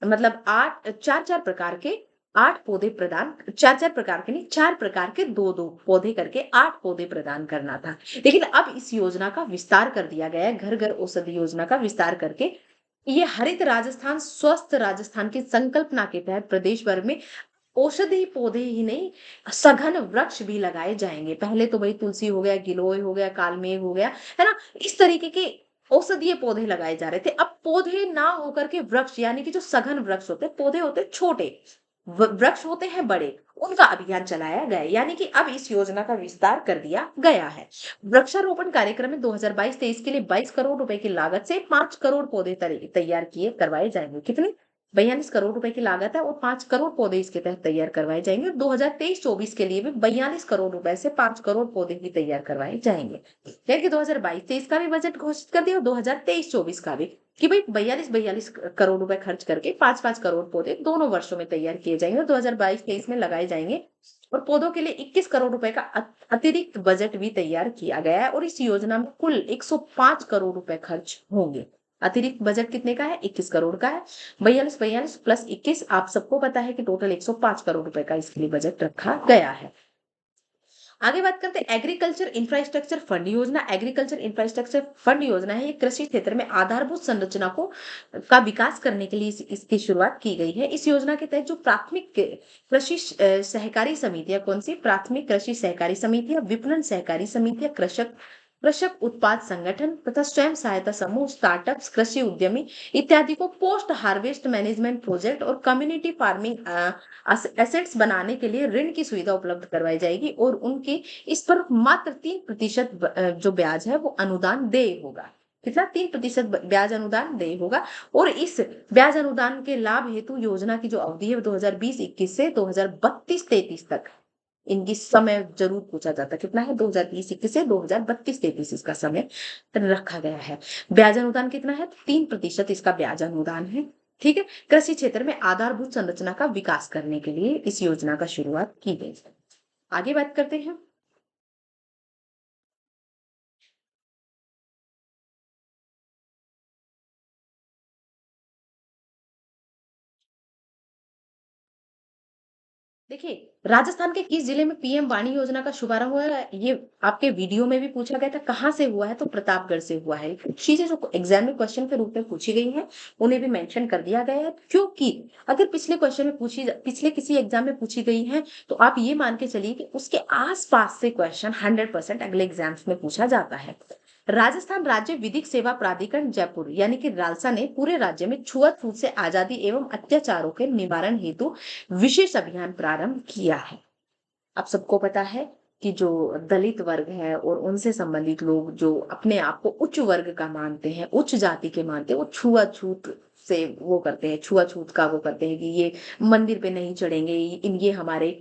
मतलब आठ चार चार प्रकार के आठ पौधे प्रदान, चार चार प्रकार के नहीं, चार प्रकार के दो दो पौधे करके आठ पौधे प्रदान करना था। लेकिन अब इस योजना का विस्तार कर दिया गया है, घर घर औषधि योजना का विस्तार करके ये हरित राजस्थान, स्वस्थ राजस्थान की संकल्पना के तहत प्रदेश भर में औषधि पौधे ही नहीं, सघन वृक्ष भी लगाए जाएंगे। पहले तो भाई तुलसी हो गया, गिलोय हो गया, कालमेघ हो गया, है ना, इस तरीके के औषधीय पौधे लगाए जा रहे थे। अब पौधे ना होकर के वृक्ष, यानी कि जो सघन वृक्ष होते हैं, पौधे होते हैं छोटे, वृक्ष होते हैं बड़े, उनका अभियान चलाया गया। यानी कि अब इस योजना का विस्तार कर दिया गया है। वृक्षारोपण कार्यक्रम में 2022-23 के लिए 22 करोड़ रुपए की लागत से 5 करोड़ पौधे तैयार किए करवाए जाएंगे। कितने? 42 करोड़ रुपए की लागत है और 5 करोड़ पौधे इसके तहत तैयार करवाए जाएंगे। 2023-24 के लिए भी 42 करोड़ रुपए से 5 करोड़ पौधे भी तैयार करवाए जाएंगे। यानी कि 2022-23 का भी बजट घोषित कर दिया और 2023-24 का भी, कि भाई 42 करोड़ रुपए खर्च करके 5-5 करोड़ पौधे दोनों वर्षों में तैयार किए जाएंगे और 2022-23 में लगाए जाएंगे। और पौधों के लिए 21 करोड़ रुपए का अतिरिक्त बजट भी तैयार किया गया है और इस योजना में कुल 105 करोड़ रुपए खर्च होंगे। अतिरिक्त बजट कितने का है? 21 करोड़ का है। 42 प्लस 21, आप सबको पता है कि टोटल 105 करोड़ रुपए का इसके लिए बजट रखा गया है। आगे बात करते हैं एग्रीकल्चर इंफ्रास्ट्रक्चर फंड योजना। एग्रीकल्चर इंफ्रास्ट्रक्चर फंड योजना है, ये कृषि क्षेत्र में आधारभूत संरचना को का विकास करने के लिए इसकी शुरुआत की गई है। इस योजना के तहत जो प्राथमिक कृषि सहकारी समितियां, कौन सी? प्राथमिक कृषि सहकारी समितियां, विपणन सहकारी समितियां, कृषक कृषक उत्पाद संगठन तथा स्वयं सहायता समूह, स्टार्टअप्स, कृषि उद्यमी इत्यादि को पोस्ट हार्वेस्ट मैनेजमेंट प्रोजेक्ट और कम्युनिटी फार्मिंग एसेट्स बनाने के लिए ऋण की सुविधा उपलब्ध करवाई जाएगी और उनके इस पर मात्र 3% जो ब्याज है वो अनुदान देय होगा। कितना? 3% ब्याज अनुदान देय होगा। और इस ब्याज अनुदान के लाभ हेतु योजना की जो अवधि है 2020-21 से 2032-33 तक, इनकी समय जरूर पूछा जाता है, कितना है? 2020-21 से 2032-33 इसका समय रखा गया है। ब्याज अनुदान कितना है? 3% इसका ब्याज अनुदान है। ठीक है। कृषि क्षेत्र में आधारभूत संरचना का विकास करने के लिए इस योजना का शुरुआत की गई है। आगे बात करते हैं। देखिए, राजस्थान के किस जिले में पीएम वाणी योजना का शुभारंभ हुआ है? ये आपके वीडियो में भी पूछा गया था, कहाँ से हुआ है? तो प्रतापगढ़ से हुआ है। कुछ चीजें जो एग्जाम में क्वेश्चन के रूप में पूछी गई हैं, उन्हें भी मेंशन कर दिया गया है, क्योंकि अगर पिछले क्वेश्चन में पिछले किसी एग्जाम में पूछी गई है, तो आप ये मान के चलिए कि उसके आसपास से क्वेश्चन 100% अगले एग्जाम्स में पूछा जाता है। राजस्थान राज्य विधिक सेवा प्राधिकरण जयपुर यानी कि रालसा ने पूरे राज्य में छुआछूत से आजादी एवं अत्याचारों के निवारण हेतु विशेष अभियान प्रारंभ किया है। आप सबको पता है कि जो दलित वर्ग है और उनसे संबंधित लोग जो अपने आप को उच्च वर्ग का मानते हैं, उच्च जाति के मानते हैं, वो छुआछूत से वो करते हैं, छुआछूत का वो करते हैं कि ये मंदिर पे नहीं चढ़ेंगे, ये हमारे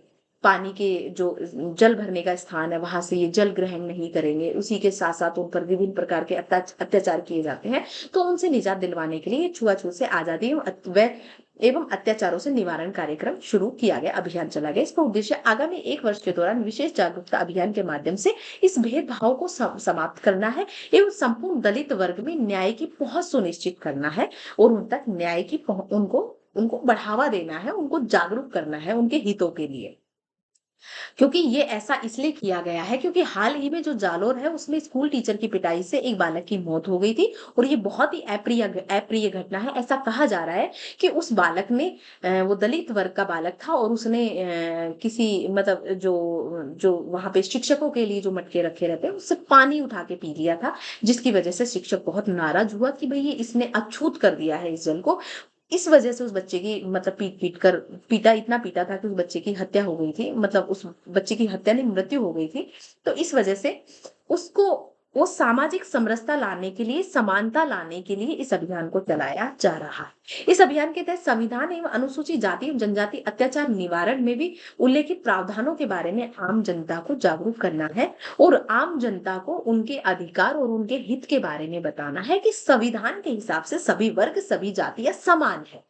पानी के जो जल भरने का स्थान है वहां से ये जल ग्रहण नहीं करेंगे। उसी के साथ साथ उन पर विभिन्न प्रकार के अत्याचार किए जाते हैं। तो उनसे निजात दिलवाने के लिए छुआछूत से आजादी एवं अत्याचारों से निवारण कार्यक्रम शुरू किया गया, अभियान चला गया। इसका उद्देश्य आगामी 1 वर्ष के दौरान विशेष जागरूकता अभियान के माध्यम से इस भेदभाव को समाप्त करना है एवं संपूर्ण दलित वर्ग में न्याय की पहुंच सुनिश्चित करना है और उन तक न्याय की उनको उनको बढ़ावा देना है, उनको जागरूक करना है उनके हितों के लिए। क्योंकि ये ऐसा इसलिए किया गया है क्योंकि हाल ही में जो जालोर है उसमें स्कूल टीचर की पिटाई से एक बालक की मौत हो गई थी और ये बहुत ही अप्रिय घटना है। ऐसा कहा जा रहा है कि उस बालक ने वो दलित वर्ग का बालक था और उसने किसी मतलब जो वहां पे शिक्षकों के लिए जो मटके रखे रहते हैं उससे पानी उठा के पी लिया था, जिसकी वजह से शिक्षक बहुत नाराज हुआ कि भाई ये इसने अछूत कर दिया है इस जल को। इस वजह से उस बच्चे की मतलब इतना पीटा था कि उस बच्चे की हत्या हो गई थी, मतलब उस बच्चे की हत्या नहीं, मृत्यु हो गई थी। तो इस वजह से उसको वो सामाजिक समरसता लाने के लिए, समानता लाने के लिए इस अभियान को चलाया जा रहा है। इस अभियान के तहत संविधान एवं अनुसूचित जाति एवं जनजाति अत्याचार निवारण में भी उल्लेखित प्रावधानों के बारे में आम जनता को जागरूक करना है और आम जनता को उनके अधिकार और उनके हित के बारे में बताना है कि संविधान के हिसाब से सभी वर्ग, सभी जातियां समान है।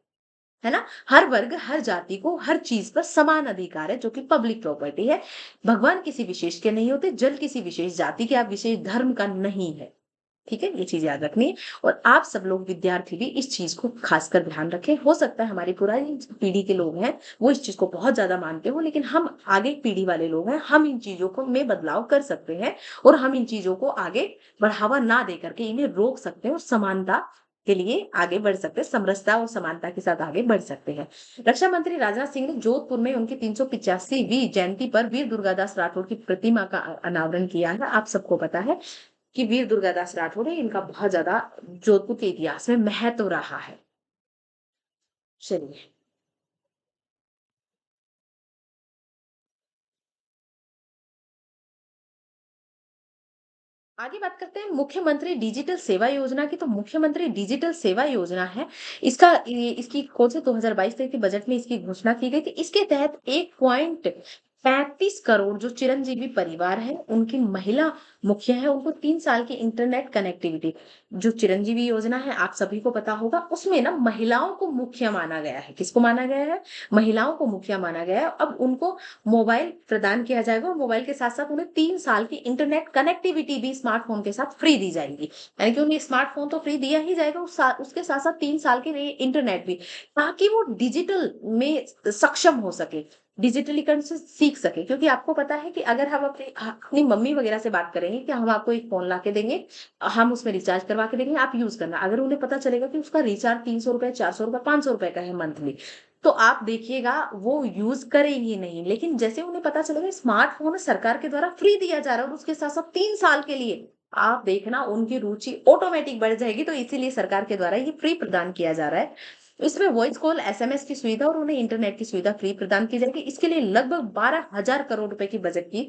है ना? हर वर्ग, हर जाति को हर चीज़ पर समान अधिकार है जो कि पब्लिक प्रॉपर्टी है। भगवान किसी विशेष के नहीं होते, जल किसी विशेष जाति के या विशेष धर्म का नहीं है। ठीक है? ये चीज़ याद रखनी है और आप सब लोग विद्यार्थी भी इस चीज़ को खासकर ध्यान रखें। हो सकता है हमारी पुरानी पीढ़ी के लोग हैं, वो इस चीज़ को बहुत ज़्यादा मानते हो, लेकिन हम आगे पीढ़ी वाले लोग हैं, हम इन चीज़ों को में बदलाव कर सकते हैं और हम इन चीज़ों को आगे बढ़ावा ना दे करके इन्हें रोक सकते हैं और समानता के लिए आगे बढ़ सकते हैं, समरसता और समानता के साथ आगे बढ़ सकते हैं। रक्षा मंत्री राजनाथ सिंह ने जोधपुर में उनकी 385वीं जयंती पर वीर दुर्गादास राठौर की प्रतिमा का अनावरण किया है। आप सबको पता है कि वीर दुर्गादास राठौर है, इनका बहुत ज़्यादा जोधपुर के इतिहास में महत्व रहा है। चलिए, आगे बात करते हैं मुख्यमंत्री डिजिटल सेवा योजना की। तो मुख्यमंत्री डिजिटल सेवा योजना है, इसकी कौन से 2022-23 के बजट में इसकी घोषणा की गई थी। इसके तहत 1.35 करोड़ जो चिरंजीवी परिवार है, उनकी महिला मुखिया है, उनको 3 साल की इंटरनेट कनेक्टिविटी। जो चिरंजीवी योजना है, आप सभी को पता होगा, उसमें ना महिलाओं को मुखिया माना गया है। किसको माना गया है? महिलाओं को मुखिया माना गया है। अब उनको मोबाइल प्रदान किया जाएगा और मोबाइल के साथ-साथ उन्हें 3 साल की इंटरनेट कनेक्टिविटी भी स्मार्टफ़ोन के साथ फ्री दी जाएगी। यानी कि उन्हें स्मार्टफ़ोन तो फ्री दिया ही जाएगा, उसके साथ-साथ 3 साल के लिए इंटरनेट भी, ताकि वो डिजिटल में सक्षम हो सके, डिजिटलीकरण से सीख सके। क्योंकि आपको पता है कि अगर हम अपनी मम्मी वगैरह से बात करेंगे कि हम आपको एक फ़ोन लाके देंगे, हम उसमें रिचार्ज करवा के देंगे, आप यूज़ करना। अगर उन्हें पता चलेगा कि उसका रिचार्ज ₹300, ₹400, ₹500 का है मंथली, तो आप देखिएगा वो यूज़ करेंगी नहीं। लेकिन जैसे उन्हें पता चलेगा स्मार्टफ़ोन सरकार के द्वारा फ्री दिया जा रहा है और उसके साथ-साथ 3 साल के लिए, आप देखना उनकी रुचि ऑटोमैटिक बढ़ जाएगी। तो इसीलिए सरकार के द्वारा ये फ्री प्रदान किया जा रहा है। इसमें वॉइस कॉल, एसएमएस की सुविधा और उन्हें इंटरनेट की सुविधा फ्री प्रदान की जाएगी। इसके लिए लगभग 12,000 करोड़ रुपए की बजट की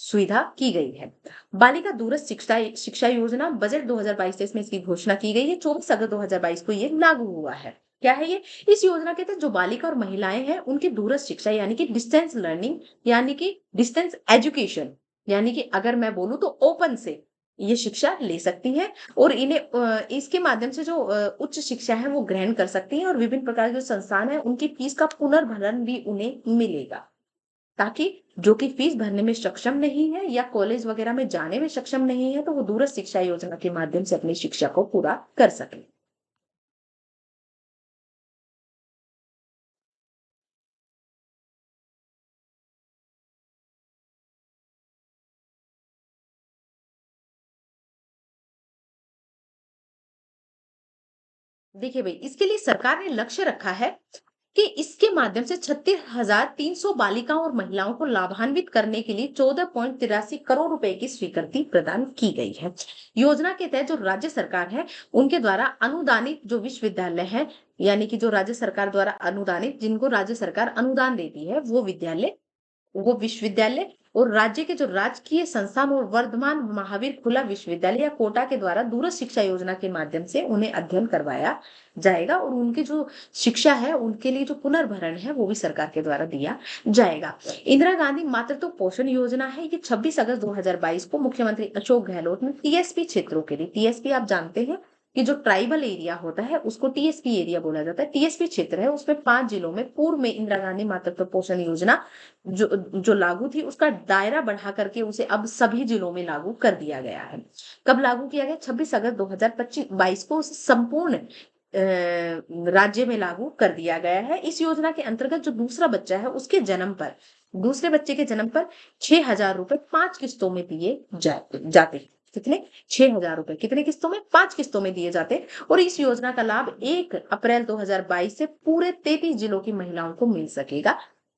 सुविधा की गई है। बालिका दूरस्थ शिक्षा शिक्षा योजना बजट 2022-23 में इसकी घोषणा की गई है। 24 अगस्त 2022 को ये लागू हुआ है। क्या है ये? इस योजना के तहत जो बालिका और महिलाएं हैं, उनकी दूरस्थ शिक्षा यानी कि डिस्टेंस लर्निंग, यानी कि डिस्टेंस एजुकेशन, यानी कि अगर मैं बोलूँ तो ओपन से ये शिक्षा ले सकती हैं और इन्हें इसके माध्यम से जो उच्च शिक्षा है वो ग्रहण कर सकती हैं और विभिन्न प्रकार के जो संस्थान हैं, उनकी फीस का पुनर्भरण भी उन्हें मिलेगा। ताकि जो कि फीस भरने में सक्षम नहीं है या कॉलेज वगैरह में जाने में सक्षम नहीं है, तो वो दूरस्थ शिक्षा योजना के माध्यम से अपनी शिक्षा को पूरा कर सकें। देखिए भई, इसके लिए सरकार ने लक्ष्य रखा है कि इसके माध्यम से 36,300 बालिकाओं और महिलाओं को लाभान्वित करने के लिए 14.83 करोड़ रुपए की स्वीकृति प्रदान की गई है। योजना के तहत जो राज्य सरकार है, उनके द्वारा अनुदानित जो विश्वविद्यालय है, यानी कि जो राज्य सरकार द्वारा अनुदानित, जिनको राज्य सरकार अनुदान देती है, वो विश्वविद्यालय और राज्य के जो राजकीय संस्थान और वर्धमान महावीर खुला विश्वविद्यालय या कोटा के द्वारा दूरस्थ शिक्षा योजना के माध्यम से उन्हें अध्ययन करवाया जाएगा और उनकी जो शिक्षा है, उनके लिए जो पुनर्भरण है, वो भी सरकार के द्वारा दिया जाएगा। इंदिरा गांधी मातृत्व पोषण योजना है, ये 26 अगस्त 2022 को मुख्यमंत्री अशोक गहलोत ने टीएसपी क्षेत्रों के लिए, टीएसपी आप जानते हैं कि जो ट्राइबल एरिया होता है उसको टीएसपी एरिया बोला जाता है। टीएसपी क्षेत्र है, उसमें 5 जिलों में पूर्व में इंदिरा गांधी मातृत्व पोषण योजना जो जो लागू थी, उसका दायरा बढ़ा करके उसे अब सभी जिलों में लागू कर दिया गया है। कब लागू किया गया? 26 अगस्त 2022 को उसे संपूर्ण राज्य में लागू कर दिया गया है। इस योजना के अंतर्गत जो दूसरा बच्चा है, उसके जन्म पर, दूसरे बच्चे के जन्म पर 6,000 रुपए 5 किस्तों में दिए जाते हैं। कितने? 6,000 रुपए। कितने किस्तों में? 5 किस्तों में दिए जाते हैं और इस योजना का लाभ 1 अप्रैल 2022 से पूरे 33 जिलों की महिलाओं को मिल सकेगा,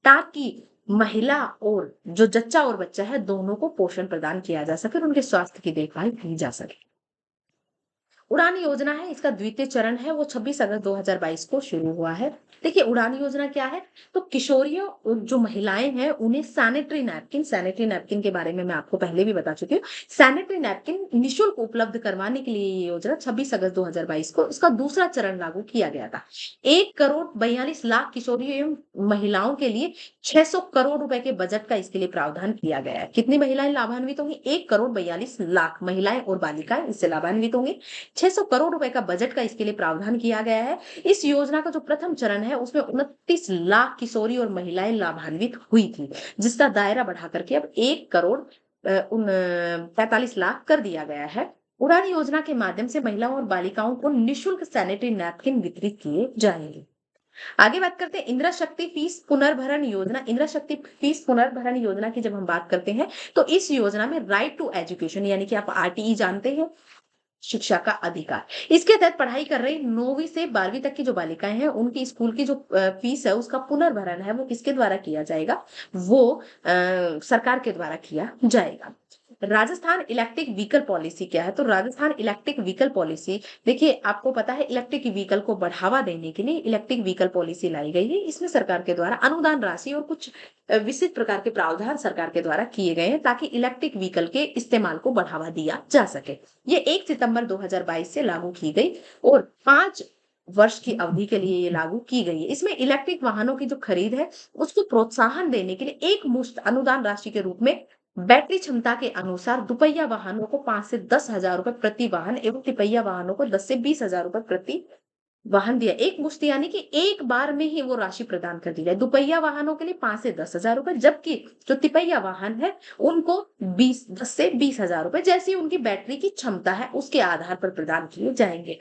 ताकि महिला और जो जच्चा और बच्चा है, दोनों को पोषण प्रदान किया जा सके और उनके स्वास्थ्य की देखभाल की जा सके। उड़ान योजना है, इसका द्वितीय चरण है, वो 26 अगस्त 2022 को शुरू हुआ है। देखिए, उड़ान योजना क्या है? तो किशोरियों जो महिलाएं हैं, उन्हें सैनिटरी नैपकिन के बारे में मैं आपको पहले भी बता चुकी हूँ। सैनिटरी नैपकिन निःशुल्क उपलब्ध करवाने के लिए ये योजना 26 अगस्त 2022 को इसका दूसरा चरण लागू किया गया था। 1 करोड़ 42 लाख किशोरियों एवं महिलाओं के लिए 600 करोड़ रुपए के बजट का इसके लिए प्रावधान किया गया है। कितनी महिलाएं लाभान्वित होंगी? 1 करोड़ 42 लाख महिलाएं और बालिकाएं इससे लाभान्वित होंगी। 600 करोड़ रुपए का बजट का इसके लिए प्रावधान किया गया है। इस योजना का जो प्रथम चरण है उसमें 29 लाख किशोरी और महिलाएं लाभान्वित हुई थी, जिसका दायरा बढ़ा करके अब 1 करोड़ 45 लाख कर दिया गया है। उड़ान योजना के माध्यम से महिलाओं और बालिकाओं को निःशुल्क सैनिटरी नैपकिन वितरित किए जाएंगे। आगे बात करते हैं इंदिरा शक्ति फीस पुनर्भरण योजना। इंदिरा शक्ति फीस पुनर्भरण योजना की जब हम बात करते हैं तो इस योजना में राइट टू एजुकेशन यानी कि आप आरटीई जानते हैं, शिक्षा का अधिकार, इसके तहत पढ़ाई कर रही 9वीं से 12वीं तक की जो बालिकाएं हैं उनकी स्कूल की जो फीस है उसका पुनर्भरण है वो किसके द्वारा किया जाएगा, वो सरकार के द्वारा किया जाएगा। राजस्थान इलेक्ट्रिक व्हीकल पॉलिसी क्या है, तो राजस्थान इलेक्ट्रिक व्हीकल पॉलिसी, देखिए आपको पता है इलेक्ट्रिक व्हीकल को बढ़ावा देने के लिए इलेक्ट्रिक व्हीकल पॉलिसी लाई गई है। इसमें सरकार के द्वारा अनुदान राशि और कुछ विशिष्ट प्रकार के प्रावधान सरकार के द्वारा किए गए हैं ताकि इलेक्ट्रिक व्हीकल के इस्तेमाल को बढ़ावा दिया जा सके। ये 1 सितंबर 2022 से लागू की गई और 5 वर्ष की अवधि के लिए ये लागू की गई है। इसमें इलेक्ट्रिक वाहनों की जो खरीद है उसको प्रोत्साहन देने के लिए एक मुश्त अनुदान राशि के रूप में बैटरी क्षमता के अनुसार दुपहिया वाहनों को 5 से 10,000 रुपए प्रति वाहन एवं तिपहिया वाहनों को 10 से 20,000 रुपए प्रति वाहन दिया। एक मुश्त यानी कि एक बार में ही वो राशि प्रदान कर दी जाए। दुपहिया वाहनों के लिए 5 से 10,000 रुपए, जबकि जो तिपहिया वाहन है उनको 10 से 20,000 रुपए जैसी उनकी बैटरी की क्षमता है उसके आधार पर प्रदान किए जाएंगे।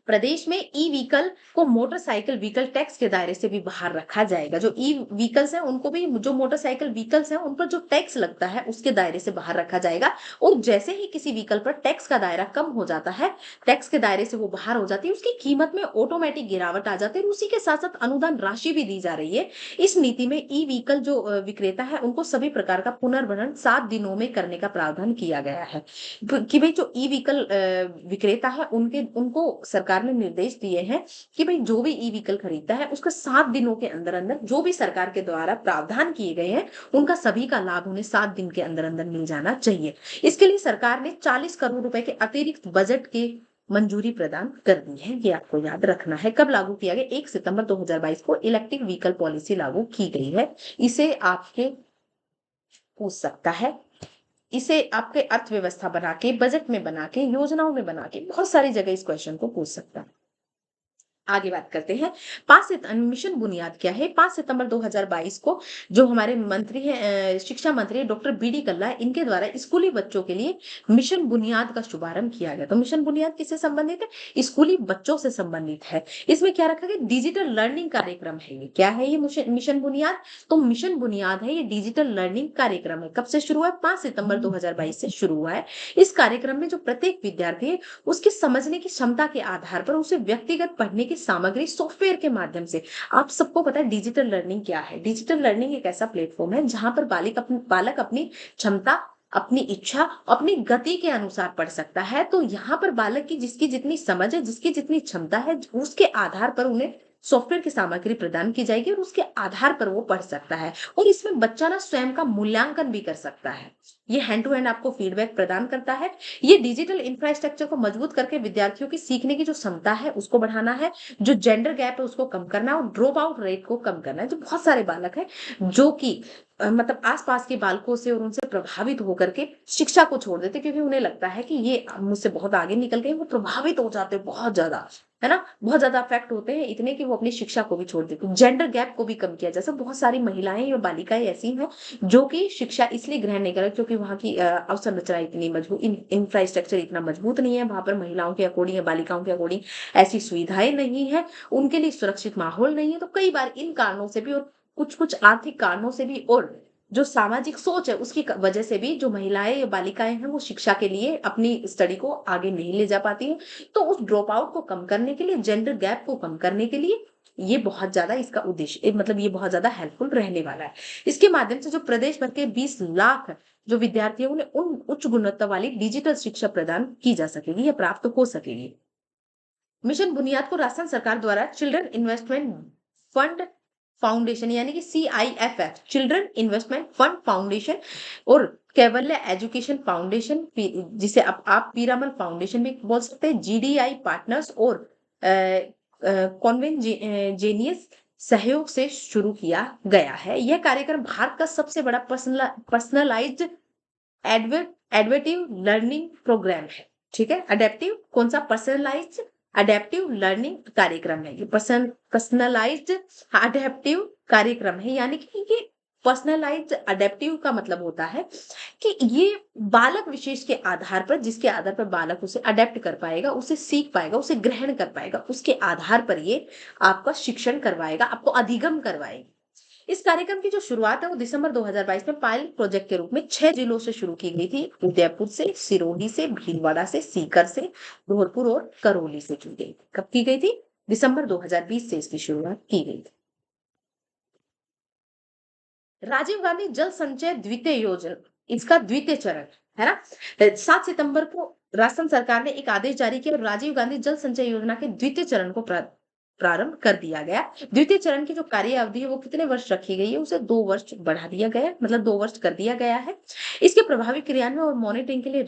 प्रदेश में ई व्हीकल को मोटरसाइकिल व्हीकल टैक्स के दायरे से भी बाहर रखा जाएगा। जो ई व्हीकल्स हैं उनको भी, जो मोटरसाइकिल व्हीकल्स हैं उन पर जो टैक्स लगता है उसके दायरे से बाहर रखा जाएगा। और जैसे ही किसी व्हीकल पर टैक्स का दायरा कम हो जाता है, टैक्स के दायरे से वो बाहर हो जाती है, उसकी कीमत में ऑटोमेटिक गिरावट आ जाती है। उसी के साथ साथ अनुदान राशि भी दी जा रही है। इस नीति में ई व्हीकल जो विक्रेता है उनको सभी प्रकार का पुनर्भरण 7 दिनों में करने का प्रावधान किया गया है कि भाई जो ई व्हीकल विक्रेता है उनको सरकार ने निर्देश दिए हैं कि भाई जो भी ई व्हीकल खरीदता है उसका 7 दिनों के अंदर अंदर जो भी सरकार के द्वारा प्रावधान किए गए हैं उनका सभी का लाभ उन्हें 7 दिन के अंदर अंदर मिल जाना चाहिए। इसके लिए सरकार ने 40 करोड़ रुपए के अतिरिक्त बजट के मंजूरी प्रदान कर दी है। ये आपको याद रखना है। कब लागू किया गया? 1 सितंबर 2022 को इलेक्ट्रिक व्हीकल पॉलिसी लागू की गई है। इसे आपके पूछ सकता है, इसे आपके अर्थव्यवस्था बना के, बजट में बना के, योजनाओं में बना के बहुत सारी जगह इस क्वेश्चन को पूछ सकता है। आगे बात करते हैं 5 सितंबर मिशन बुनियाद क्या है। 5 सितंबर 2022 को जो हमारे मंत्री हैं, शिक्षा मंत्री डॉक्टर बी.डी. कल्ला, इनके द्वारा स्कूली बच्चों के लिए मिशन बुनियाद का शुभारंभ किया गया। तो मिशन बुनियाद किससे संबंधित है? स्कूली बच्चों से संबंधित है। इसमें क्या रखा गया? डिजिटल लर्निंग कार्यक्रम है। ये क्या है? ये मिशन बुनियाद, तो मिशन बुनियाद है ये डिजिटल लर्निंग कार्यक्रम है। कब से शुरू हुआ है? 5 सितंबर 2022 से शुरू हुआ है। इस कार्यक्रम में जो प्रत्येक विद्यार्थी है उसकी समझने की क्षमता के आधार पर उसे व्यक्तिगत पढ़ने की सामग्री सॉफ्टवेयर के माध्यम से, आप सबको पता है डिजिटल लर्निंग क्या है। डिजिटल लर्निंग एक ऐसा प्लेटफॉर्म है जहां पर बालक अपनी क्षमता, अपनी इच्छा, अपनी गति के अनुसार पढ़ सकता है। तो यहाँ पर बालक की जिसकी जितनी समझ है, जिसकी जितनी क्षमता है, उसके आधार पर उन्हें सॉफ्टवेयर की सामग्री प्रदान की जाएगी और उसके आधार पर वो पढ़ सकता है। और इसमें बच्चा ना स्वयं का मूल्यांकन भी कर सकता है। ये हैंड टू हैंड आपको फीडबैक प्रदान करता है। ये डिजिटल इंफ्रास्ट्रक्चर को मजबूत करके विद्यार्थियों की सीखने की जो क्षमता है उसको बढ़ाना है, जो जेंडर गैप है उसको कम करना है और ड्रॉप आउट रेट को कम करना है। जो बहुत सारे बालक हैं जो कि मतलब आसपास के बालकों से और उनसे प्रभावित होकर के शिक्षा को छोड़ देते, क्योंकि उन्हें लगता है कि ये मुझसे बहुत आगे निकल गए, वो प्रभावित हो जाते हैं बहुत ज्यादा, है ना, बहुत ज्यादा अफेक्ट होते हैं, इतने कि वो अपनी शिक्षा को भी छोड़ देते हैं। जेंडर गैप को भी कम किया, जैसे बहुत सारी महिलाएं और बालिकाएं ऐसी हैं जो कि शिक्षा इसलिए ग्रहण नहीं कर रही क्योंकि वहाँ की अवसंरचना इतनी मजबूत, इंफ्रास्ट्रक्चर इतना मजबूत नहीं है, वहां पर महिलाओं के अकॉर्डिंग या बालिकाओं के अकॉर्डिंग ऐसी सुविधाएं नहीं है, उनके लिए सुरक्षित माहौल नहीं है। तो कई बार इन कारणों से भी और कुछ कुछ आर्थिक कारणों से भी और जो सामाजिक सोच है उसकी वजह से भी जो महिलाएं या बालिकाएं हैं वो शिक्षा के लिए अपनी स्टडी को आगे नहीं ले जा पाती हैं। तो उस ड्रॉप आउट को कम करने के लिए, जेंडर गैप को कम करने के लिए ये बहुत ज्यादा इसका उद्देश्य, मतलब ये बहुत ज्यादा हेल्पफुल रहने वाला है। इसके माध्यम से जो प्रदेश भर के 20 लाख जो विद्यार्थियों उन्हें उन उच्च गुणवत्ता वाली डिजिटल शिक्षा प्रदान की जा सकेगी या प्राप्त हो सकेगी। मिशन बुनियाद को राजस्थान सरकार द्वारा चिल्ड्रन इन्वेस्टमेंट फंड फाउंडेशन यानी कि CIFF, children investment fund foundation, और कैवल्य एजुकेशन फाउंडेशन, जिसे आप पीरामल फाउंडेशन भी बोल सकते हैं, GDI पार्टनर्स और कॉन्वेंजेनियस सहयोग से शुरू किया गया है। यह कार्यक्रम भारत का सबसे बड़ा पर्सनलाइज्ड एडवेटिव लर्निंग प्रोग्राम है। ठीक है। अडेप्टिव कौन सा? पर्सनलाइज्ड अडेप्टिव लर्निंग कार्यक्रम है। ये पर्सनलाइज्ड अडेप्टिव कार्यक्रम है, यानी कि ये पर्सनलाइज्ड अडेप्टिव का मतलब होता है कि ये बालक विशेष के आधार पर, जिसके आधार पर बालक उसे अडेप्ट कर पाएगा, उसे सीख पाएगा, उसे ग्रहण कर पाएगा, उसके आधार पर ये आपका शिक्षण करवाएगा, आपको अधिगम करवाएगा। इस कार्यक्रम की जो शुरुआत है वो दिसंबर 2022 में पायलट प्रोजेक्ट के रूप में 6 जिलों से शुरू की गई थी। उदयपुर से, सिरोही से, भीलवाड़ा से, सीकर से, धौलपुर और करौली से की गई। कब की गई थी? दिसंबर 2020 से इसकी शुरुआत की गई थी। राजीव गांधी जल संचय द्वितीय योजना, इसका द्वितीय चरण है ना। 7 सितंबर को राजस्थान सरकार ने एक आदेश जारी किया और राजीव गांधी जल संचय योजना के द्वितीय चरण को प्रारंभ कर दिया गया। द्वितीय चरण की जो कार्य अवधि है वो कितने वर्ष रखी गई है? उसे 2 वर्ष बढ़ा दिया गया है, मतलब 2 वर्ष कर दिया गया है। इसके प्रभावी क्रियान्वयन और मॉनिटरिंग के लिए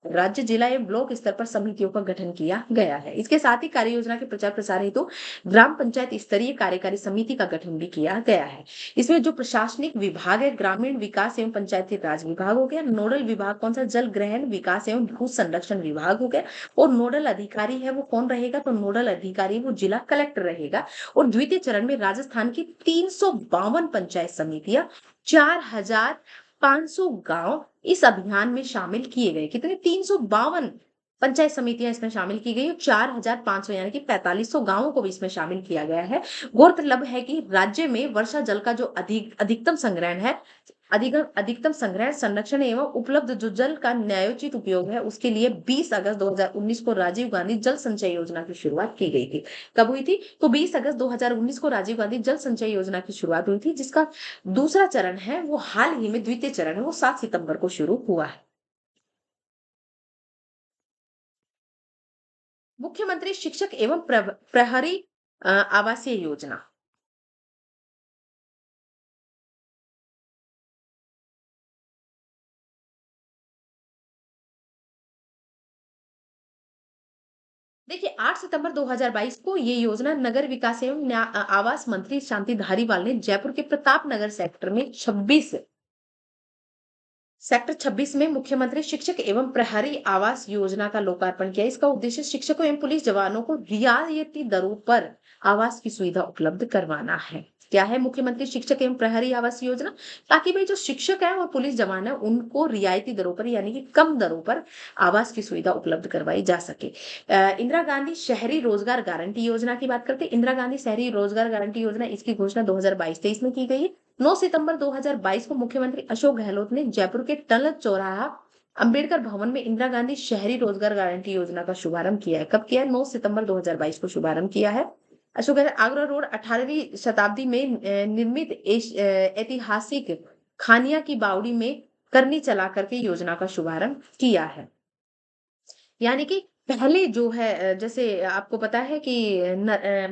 राज्य जिला एवं ब्लॉक स्तर पर समितियों का गठन किया गया है। इसके साथ ही कार्य योजना के प्रचार प्रसार हेतु ग्राम पंचायत स्तरीय कार्यकारी समिति का गठन भी किया गया है। इसमें जो प्रशासनिक विभाग है, ग्रामीण विकास एवं पंचायती राज विभाग हो गया, नोडल विभाग कौन सा? जल ग्रहण विकास एवं भू संरक्षण विभाग हो गया, और नोडल अधिकारी है वो कौन रहेगा? तो नोडल अधिकारी वो जिला कलेक्टर रहेगा। और द्वितीय चरण में राजस्थान की 352 पंचायत समितियां, 4,500 गांव इस अभियान में शामिल किए गए। कितने? 352 पंचायत समितियां इसमें शामिल की गई, 4,500 यानी कि 4500 गांवों को भी इसमें शामिल किया गया है। गौरतलब है कि राज्य में वर्षा जल का जो अधिकतम संग्रहण है, अधिकतम संग्रहण, संरक्षण एवं उपलब्ध जो जल का न्यायोचित उपयोग है, उसके लिए 20 अगस्त 2019 को राजीव गांधी जल संचय योजना की शुरुआत की गई थी। कब हुई थी? तो 20 अगस्त 2019 को राजीव गांधी जल संचय योजना की शुरुआत हुई थी, जिसका दूसरा चरण है वो हाल ही में, द्वितीय चरण है वो 7 सितंबर को शुरू हुआ है। मुख्यमंत्री शिक्षक एवं प्रहरी आवासीय योजना। देखिए, 8 सितंबर 2022 को ये योजना नगर विकास एवं आवास मंत्री शांति धारीवाल ने जयपुर के प्रताप नगर सेक्टर 26 में मुख्यमंत्री शिक्षक एवं प्रहरी आवास योजना का लोकार्पण किया। इसका उद्देश्य शिक्षकों एवं पुलिस जवानों को रियायती दरों पर आवास की सुविधा उपलब्ध करवाना है। क्या है मुख्यमंत्री शिक्षक एवं प्रहरी आवास योजना? ताकि भाई जो शिक्षक है और पुलिस जवान है उनको रियायती दरों पर, यानी कि कम दरों पर आवास की सुविधा उपलब्ध करवाई जा सके। इंदिरा गांधी शहरी रोजगार गारंटी योजना की बात करते हैं। इंदिरा गांधी शहरी रोजगार गारंटी योजना, इसकी घोषणा 2022-23 में की गई है। 9 सितंबर 2022 को मुख्यमंत्री अशोक गहलोत ने जयपुर के टनक चौराहा अंबेडकर भवन में इंदिरा गांधी शहरी रोजगार गारंटी योजना का शुभारंभ किया है। कब किया है? 9 सितंबर 2022 को शुभारंभ किया है। अशोक गहलोत आगरा रोड 18वीं शताब्दी में निर्मित ऐतिहासिक खानिया की बावड़ी में करनी चला करके योजना का शुभारंभ किया है। यानी कि पहले जो है, जैसे आपको पता है कि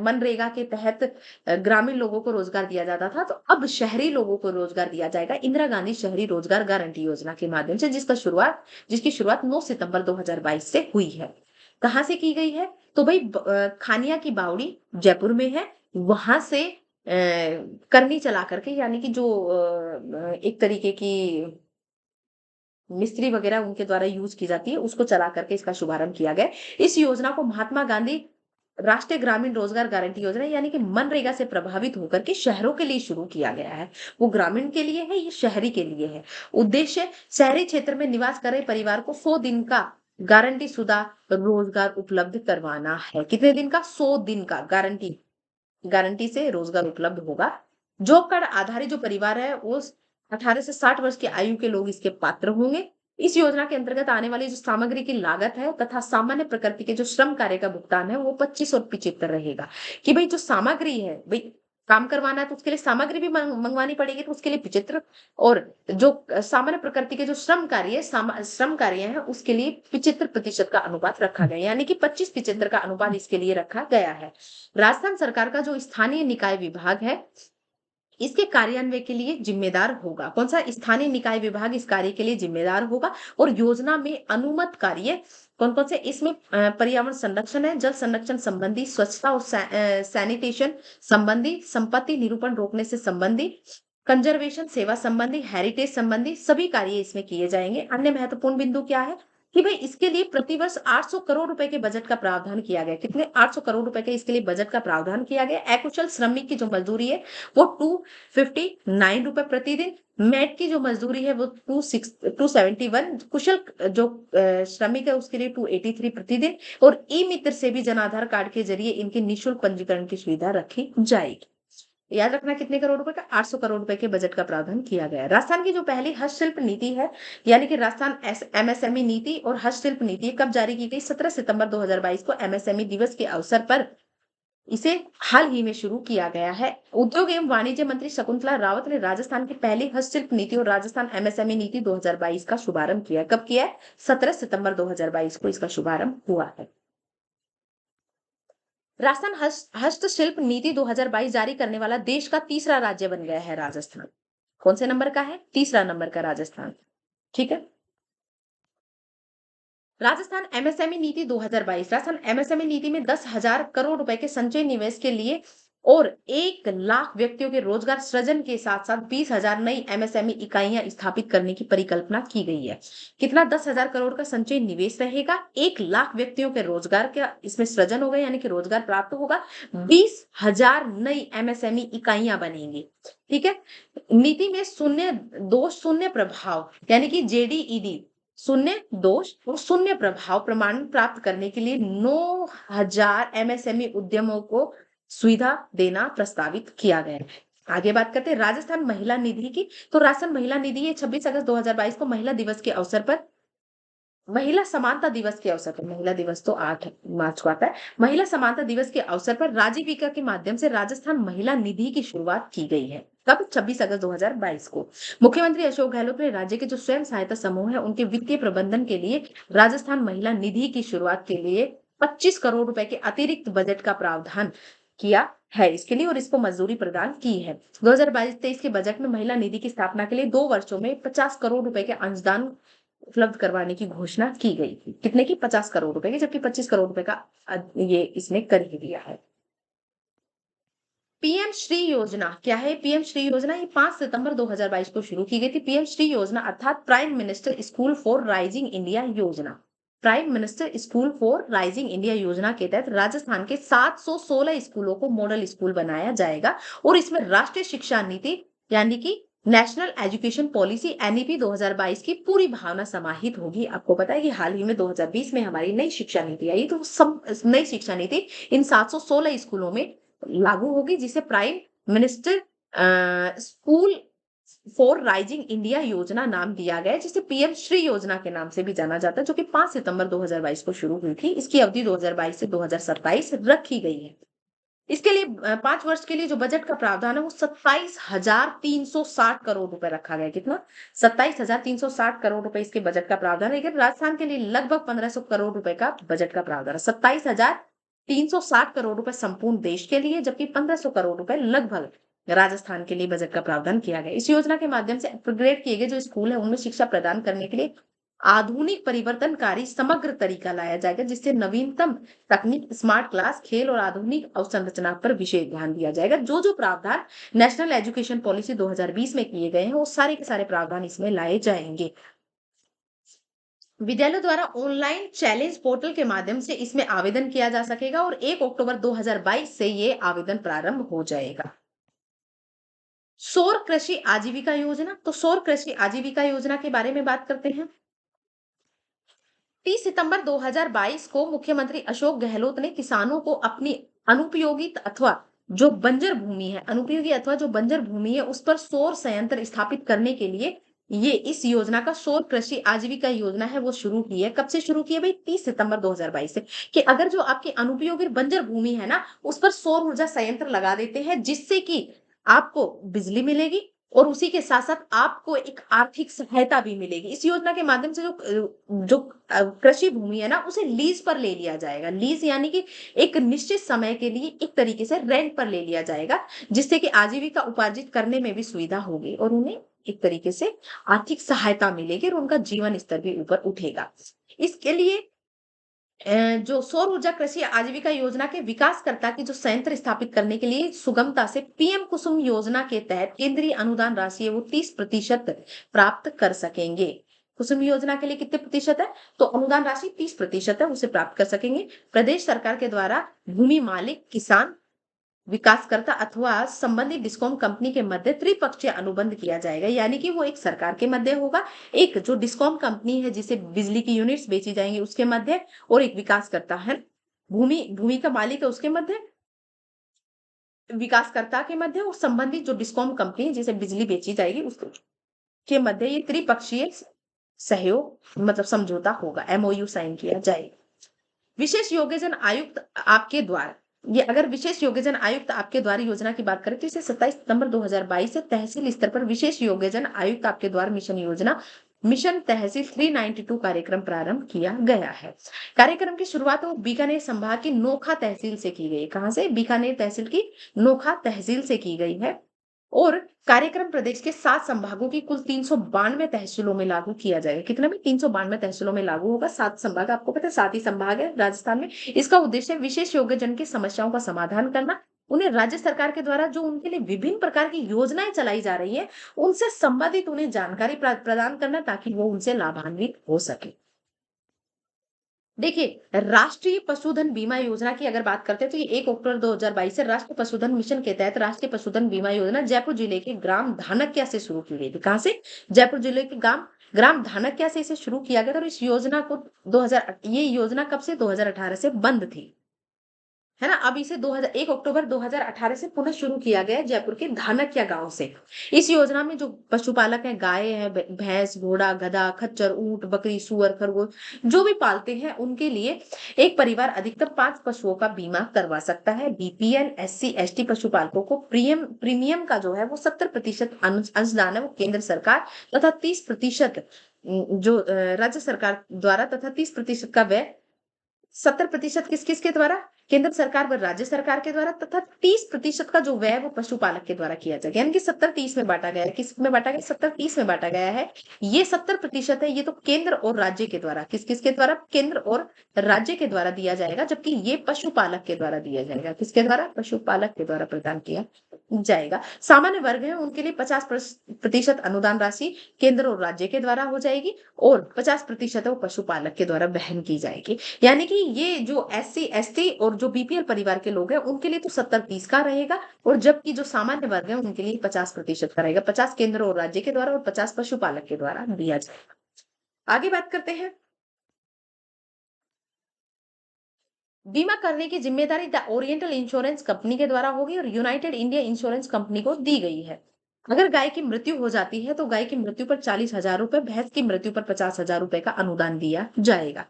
मनरेगा के तहत ग्रामीण लोगों को रोजगार दिया जाता था, तो अब शहरी लोगों को रोजगार दिया जाएगा इंदिरा गांधी शहरी रोजगार गारंटी योजना के माध्यम से, जिसकी शुरुआत 9 सितंबर 2022 से हुई है। कहाँ से की गई है? तो भाई खानिया की बावड़ी जयपुर में है, वहां से करनी चला करके, यानी कि जो एक तरीके की मिस्त्री वगैरह उनके द्वारा यूज की जाती है, उसको चला करके इसका शुभारंभ किया गया। इस योजना को महात्मा गांधी राष्ट्रीय ग्रामीण रोजगार गारंटी योजना, यानी कि मनरेगा से प्रभावित होकर के शहरों के लिए शुरू किया गया है। वो ग्रामीण के लिए है, ये शहरी के लिए है। उद्देश्य शहरी क्षेत्र में निवास कर रहे परिवार को 100 दिन का गारंटी शुदा रोजगार उपलब्ध करवाना है। कितने दिन का? 100 दिन का गारंटी से रोजगार उपलब्ध होगा। जॉब कार्ड आधारित जो परिवार है वो 18 से 60 वर्ष की आयु के लोग इसके पात्र होंगे। इस योजना के अंतर्गत आने वाली जो सामग्री की लागत है तथा सामान्य प्रकृति के जो श्रम कार्य का भुगतान है वो 25 और 75 रहेगा। कि भाई जो सामग्री है, भाई काम करवाना है तो उसके लिए सामग्री भी मंगवानी पड़ेगी, तो उसके लिए 75, और जो सामान्य प्रकृति के जो श्रम कार्य है उसके लिए 75% का अनुपात रखा गया, यानी कि 25-75 का अनुपात इसके लिए रखा गया है। राजस्थान सरकार का जो स्थानीय निकाय विभाग है इसके कार्यान्वयन के लिए जिम्मेदार होगा। कौन सा? स्थानीय निकाय विभाग इस कार्य के लिए जिम्मेदार होगा। और योजना में अनुमत कार्य कौन कौन से? इसमें पर्यावरण संरक्षण है, जल संरक्षण संबंधी, स्वच्छता और सैनिटेशन संबंधी, संपत्ति निरूपण रोकने से संबंधी, कंजर्वेशन सेवा संबंधी, हेरिटेज संबंधी सभी कार्य इसमें किए जाएंगे। अन्य महत्वपूर्ण बिंदु क्या है? कि भाई इसके लिए प्रतिवर्ष 800 करोड़ रुपए के बजट का प्रावधान किया गया। कितने? 800 करोड़ रुपए के इसके लिए बजट का प्रावधान किया गया। अकुशल श्रमिक की जो मजदूरी है वो 259 रुपए प्रतिदिन, मेड की जो मजदूरी है वो 271, कुशल जो श्रमिक है उसके लिए 283 प्रतिदिन, और ई मित्र से भी जन आधार कार्ड के जरिए इनके निःशुल्क पंजीकरण की सुविधा रखी जाएगी। याद रखना कितने करोड़ रुपए का? 800 करोड़ रुपए के बजट का प्रावधान किया गया है। राजस्थान की जो पहली हस्तशिल्प नीति है, यानी कि राजस्थान एमएसएमई नीति और हस्तशिल्प नीति कब जारी की गई? 17 सितंबर 2022 को एमएसएमई दिवस के अवसर पर इसे हाल ही में शुरू किया गया है। उद्योग एवं वाणिज्य मंत्री शकुंतला रावत ने राजस्थान की पहली हस्तशिल्प नीति और राजस्थान एमएसएमई नीति 2022 का शुभारंभ किया। कब किया है? 17 सितंबर 2022 को इसका शुभारंभ हुआ है। राजस्थान हस्तशिल्प नीति 2022 जारी करने वाला देश का तीसरा राज्य बन गया है राजस्थान। कौन से नंबर का है? तीसरा नंबर का राजस्थान। ठीक है। राजस्थान एमएसएमई नीति 2022, राजस्थान एमएसएमई नीति में 10,000 करोड़ रुपए के संचय निवेश के लिए और 1 लाख व्यक्तियों के रोजगार सृजन के साथ साथ 20,000 नई एमएसएमई इकाइयां स्थापित करने की परिकल्पना की गई है। कितना? 10,000 करोड़ का संचय निवेश रहेगा, 1 लाख व्यक्तियों के रोजगार का इसमें सृजन होगा, यानी कि रोजगार प्राप्त होगा, 20,000 नई एमएसएमई इकाइयां बनेंगी। ठीक है। नीति में शून्य दोष शून्य प्रभाव यानी कि जेडीईडी, शून्य दोष और शून्य प्रभाव प्रमाण प्राप्त करने के लिए 9,000 एमएसएमई उद्यमों को सुविधा देना प्रस्तावित किया गया है। आगे बात करते हैं राजस्थान महिला निधि की। तो राजस्थान महिला निधि ये 26 अगस्त 2022 को महिला दिवस के अवसर पर, महिला समानता दिवस के अवसर पर, महिला दिवस तो 8 मार्च को आता है, महिला समानता दिवस के अवसर पर राजीविका के माध्यम से राजस्थान महिला निधि की शुरुआत की गई है। कब? 26 अगस्त 2022 को। मुख्यमंत्री अशोक गहलोत ने राज्य के जो स्वयं सहायता समूह है उनके वित्तीय प्रबंधन के लिए राजस्थान महिला निधि की शुरुआत के लिए 25 करोड़ रुपए के अतिरिक्त बजट का प्रावधान किया है इसके लिए, और इसको मंजूरी प्रदान की है। 2022-23 के बजट में महिला निधि की स्थापना के लिए 2 वर्षों में 50 करोड़ रुपए के अंशदान उपलब्ध करवाने की घोषणा की गई थी। कितने की? 50 करोड़ रुपए की, जबकि 25 करोड़ रुपए का ये इसने कर ही दिया है। पीएम श्री योजना क्या है? पीएम श्री योजना ये 5 सितंबर 2022 को शुरू की गई थी। पीएम श्री योजना अर्थात prime minister school for rising India योजना, prime minister school for rising India योजना के तहत राजस्थान के 716 स्कूलों को मॉडल स्कूल बनाया जाएगा, और इसमें राष्ट्रीय शिक्षा नीति यानी कि नेशनल एजुकेशन पॉलिसी एनईपी 2022 की पूरी भावना समाहित होगी। आपको पता है कि हाल ही में 2020 में हमारी नई शिक्षा नीति आई, तो सब नई शिक्षा नीति इन 716 स्कूलों में लागू होगी, जिसे prime minister school for rising India योजना नाम दिया गया है, जिसे पीएम श्री योजना के नाम से भी जाना जाता है, जो कि 5 सितंबर 2022 को शुरू हुई थी। इसकी अवधि 2022 से 2027 रखी गई है। इसके लिए 5 वर्ष के लिए जो बजट का प्रावधान है वो 27,360 करोड़ रुपए रखा गया है। कितना? 27,360 करोड़ रुपए इसके बजट का प्रावधान है। लेकिन राजस्थान के लिए लगभग 1,500 करोड़ रुपए का बजट का प्रावधान है। 27,360 करोड़ रुपए संपूर्ण देश के लिए, जबकि 1,500 करोड़ रुपए लगभग राजस्थान के लिए बजट का प्रावधान किया गया। इस योजना के माध्यम से अपग्रेड किए गए जो स्कूल है उनमें शिक्षा प्रदान करने के लिए आधुनिक परिवर्तनकारी समग्र तरीका लाया जाएगा, जिससे नवीनतम तकनीक, स्मार्ट क्लास, खेल और आधुनिक अवसंरचना पर विशेष ध्यान दिया जाएगा। जो जो प्रावधान नेशनल एजुकेशन पॉलिसी 2020 में किए गए हैं वो सारे के सारे प्रावधान इसमें लाए जाएंगे। विद्यालयों द्वारा ऑनलाइन चैलेंज पोर्टल के माध्यम से इसमें आवेदन किया जा सकेगा, और 1 अक्टूबर 2022 से ये आवेदन प्रारंभ हो जाएगा। सौर कृषि आजीविका योजना। तो सौर कृषि आजीविका योजना के बारे में बात करते हैं। 30 सितंबर 2022 को मुख्यमंत्री अशोक गहलोत ने किसानों को अपनी अनुपयोगी अथवा जो बंजर भूमि है, अनुपयोगी अथवा जो बंजर भूमि है उस पर सौर संयंत्र स्थापित करने के लिए ये इस योजना का सौर कृषि आजीविका योजना है वो शुरू की है। कब से शुरू की है भाई? 30 सितंबर 2022 से, कि अगर जो आपकी अनुपयोगी बंजर भूमि है ना उस पर सौर ऊर्जा संयंत्र लगा देते हैं, जिससे कि आपको बिजली मिलेगी और उसी के साथ साथ आपको एक आर्थिक सहायता भी मिलेगी। इस योजना के माध्यम से जो कृषि भूमि है ना उसे लीज पर ले लिया जाएगा। लीज यानी कि एक निश्चित समय के लिए एक तरीके से रेंट पर ले लिया जाएगा, जिससे कि आजीविका उपार्जित करने में भी सुविधा होगी और उन्हें एक तरीके से आर्थिक सहायता मिलेगी और उनका जीवन स्तर भी ऊपर उठेगा। इसके लिए जो सौर ऊर्जा कृषि आजीविका योजना के विकासकर्ता की जो संयंत्र स्थापित करने के लिए सुगमता से पीएम कुसुम योजना के तहत केंद्रीय अनुदान राशि है वो 30% प्राप्त कर सकेंगे। कुसुम योजना के लिए कितने प्रतिशत है? तो अनुदान राशि 30% है, उसे प्राप्त कर सकेंगे। प्रदेश सरकार के द्वारा भूमि मालिक, किसान, विकासकर्ता अथवा संबंधित डिस्कॉम कंपनी के मध्य त्रिपक्षीय अनुबंध किया जाएगा, यानी कि वो एक सरकार के मध्य होगा, एक जो डिस्कॉम कंपनी है जिसे बिजली की यूनिट्स बेची जाएंगी उसके मध्य, और एक विकासकर्ता है, भूमि भूमि का मालिक है उसके मध्य, विकासकर्ता के मध्य, और संबंधित जो डिस्कॉम कंपनी है जिसे बिजली बेची जाएगी उसके मध्य ये त्रिपक्षीय सहयोग मतलब समझौता होगा, एमओयू साइन किया जाएगा। विशेष योग्यजन आयुक्त आपके द्वारा, ये अगर विशेष योग्यजन आयुक्त आपके द्वारा योजना की बात करें तो इसे 27 सितंबर 2022 से तहसील स्तर पर विशेष योग्यजन आयुक्त आपके द्वारा मिशन योजना, मिशन तहसील 392 कार्यक्रम प्रारंभ किया गया है। कार्यक्रम की शुरुआत बीकानेर संभाग की नोखा तहसील से की गई। कहां से? बीकानेर तहसील की नोखा तहसील से की गई है। और कार्यक्रम प्रदेश के 7 संभागों की कुल 392 तहसीलों में लागू किया जाएगा। कितने में? 392 तहसीलों में लागू होगा। 7 संभाग, आपको पता है 7 ही संभाग है राजस्थान में। इसका उद्देश्य विशेष योग्यजन की समस्याओं का समाधान करना, उन्हें राज्य सरकार के द्वारा जो उनके लिए विभिन्न प्रकार की योजनाएं चलाई जा रही है उनसे संबंधित उन्हें जानकारी प्रदान करना ताकि वो उनसे लाभान्वित हो सके। देखिए, राष्ट्रीय पशुधन बीमा योजना की अगर बात करते हैं तो ये 1 अक्टूबर 2022 से राष्ट्रीय पशुधन मिशन के तहत राष्ट्रीय पशुधन बीमा योजना जयपुर जिले के ग्राम धानक्या से शुरू की गई थी। कहां से? जयपुर जिले के ग्राम ग्राम धानक्या से इसे शुरू किया गया था। और इस योजना को 2000 ये योजना कब से? 2018 से बंद थी, है ना। अब इसे 1 अक्टूबर 2018 से पुनः शुरू किया गया जयपुर के धानक्या गांव से। इस योजना में जो पशुपालक हैं, गाय है, भैंस, घोड़ा, गधा, खच्चर, ऊंट, बकरी, सुअर, खरगोश जो भी पालते हैं उनके लिए एक परिवार अधिकतम 5 पशुओं का बीमा करवा सकता है। बीपीएल, एससी, एसटी पशुपालकों को प्रीमियम का जो है वो 70% अंशदान है वो केंद्र सरकार तथा 30% जो राज्य सरकार द्वारा तथा 30% का व्यय 70% किस किसके द्वारा? केंद्र सरकार व राज्य सरकार के द्वारा, तथा 30% का जो व्यय वो पशुपालक के द्वारा किया जाएगा। यानी कि 70-30 में बांटा गया है। किस में बांटा गया? 70-30 में बांटा गया है। ये 70% है, ये तो केंद्र और राज्य के द्वारा, किस किसके द्वारा? केंद्र और राज्य के द्वारा दिया जाएगा, जबकि ये पशुपालक के द्वारा दिया जाएगा। किसके द्वारा? पशुपालक के द्वारा प्रदान किया जाएगा। सामान्य वर्ग है उनके लिए 50% अनुदान राशि केंद्र और राज्य के द्वारा हो जाएगी और 50% है वो पशुपालक के द्वारा वहन की जाएगी। यानी कि ये जो एससी, एसटी और जो बीपीएल परिवार के लोग हैं उनके लिए तो 70-30 का रहेगा, और जबकि जो सामान्य वर्ग है उनके लिए 50% का रहेगा। 50 केंद्र और राज्य के द्वारा और 50 पशुपालक के द्वारा दिया जाएगा। आगे बात करते हैं। बीमा करने की जिम्मेदारी द ओरिएंटल इंश्योरेंस कंपनी के द्वारा होगी और यूनाइटेड इंडिया इंश्योरेंस कंपनी को दी गई है। अगर गाय की मृत्यु हो जाती है तो गाय की मृत्यु पर 40,000 रुपए, भैंस की मृत्यु पर 50,000 रुपए का अनुदान दिया जाएगा।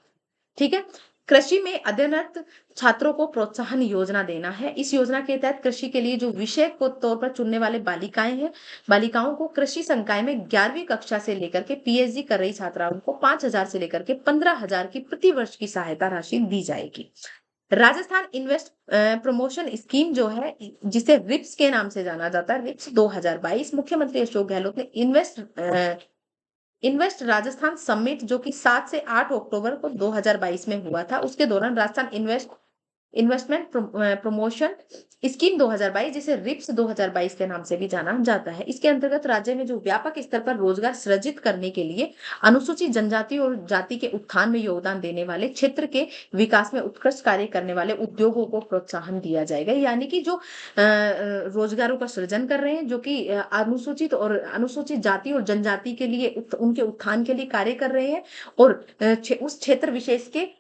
ठीक है। कृषि में अध्ययनरत छात्रों को प्रोत्साहन योजना देना है। इस योजना के तहत कृषि के लिए जो विषय को तौर पर चुनने वाले बालिकाएं हैं, बालिकाओं को कृषि संकाय में 11वीं कक्षा से लेकर के पीएचडी कर रही छात्राओं को 5,000 से लेकर के 15,000 की प्रति वर्ष की सहायता राशि दी जाएगी। राजस्थान इन्वेस्ट प्रमोशन स्कीम जो है जिसे रिप्स के नाम से जाना जाता है, रिप्स 2022 मुख्यमंत्री अशोक गहलोत ने इन्वेस्ट राजस्थान समिट जो कि 7 से 8 अक्टूबर को 2022 में हुआ था, उसके दौरान राजस्थान इन्वेस्टमेंट प्रमोशन स्कीम 2022 जिसे रिप्स 2022 के नाम से भी जाना जाता है। इसके अंतर्गत राज्य में जो व्यापक स्तर पर रोजगार सृजित करने के लिए अनुसूचित जनजाति और जाति के उत्थान में योगदान देने वाले, क्षेत्र के विकास में उत्कृष्ट कार्य करने वाले उद्योगों को प्रोत्साहन दिया जाएगा। यानी कि जो रोजगारों का सृजन कर रहे हैं, जो कि अनुसूचित जाति और जनजाति के लिए उनके उत्थान के लिए कार्य कर रहे हैं और उस क्षेत्र विशेष के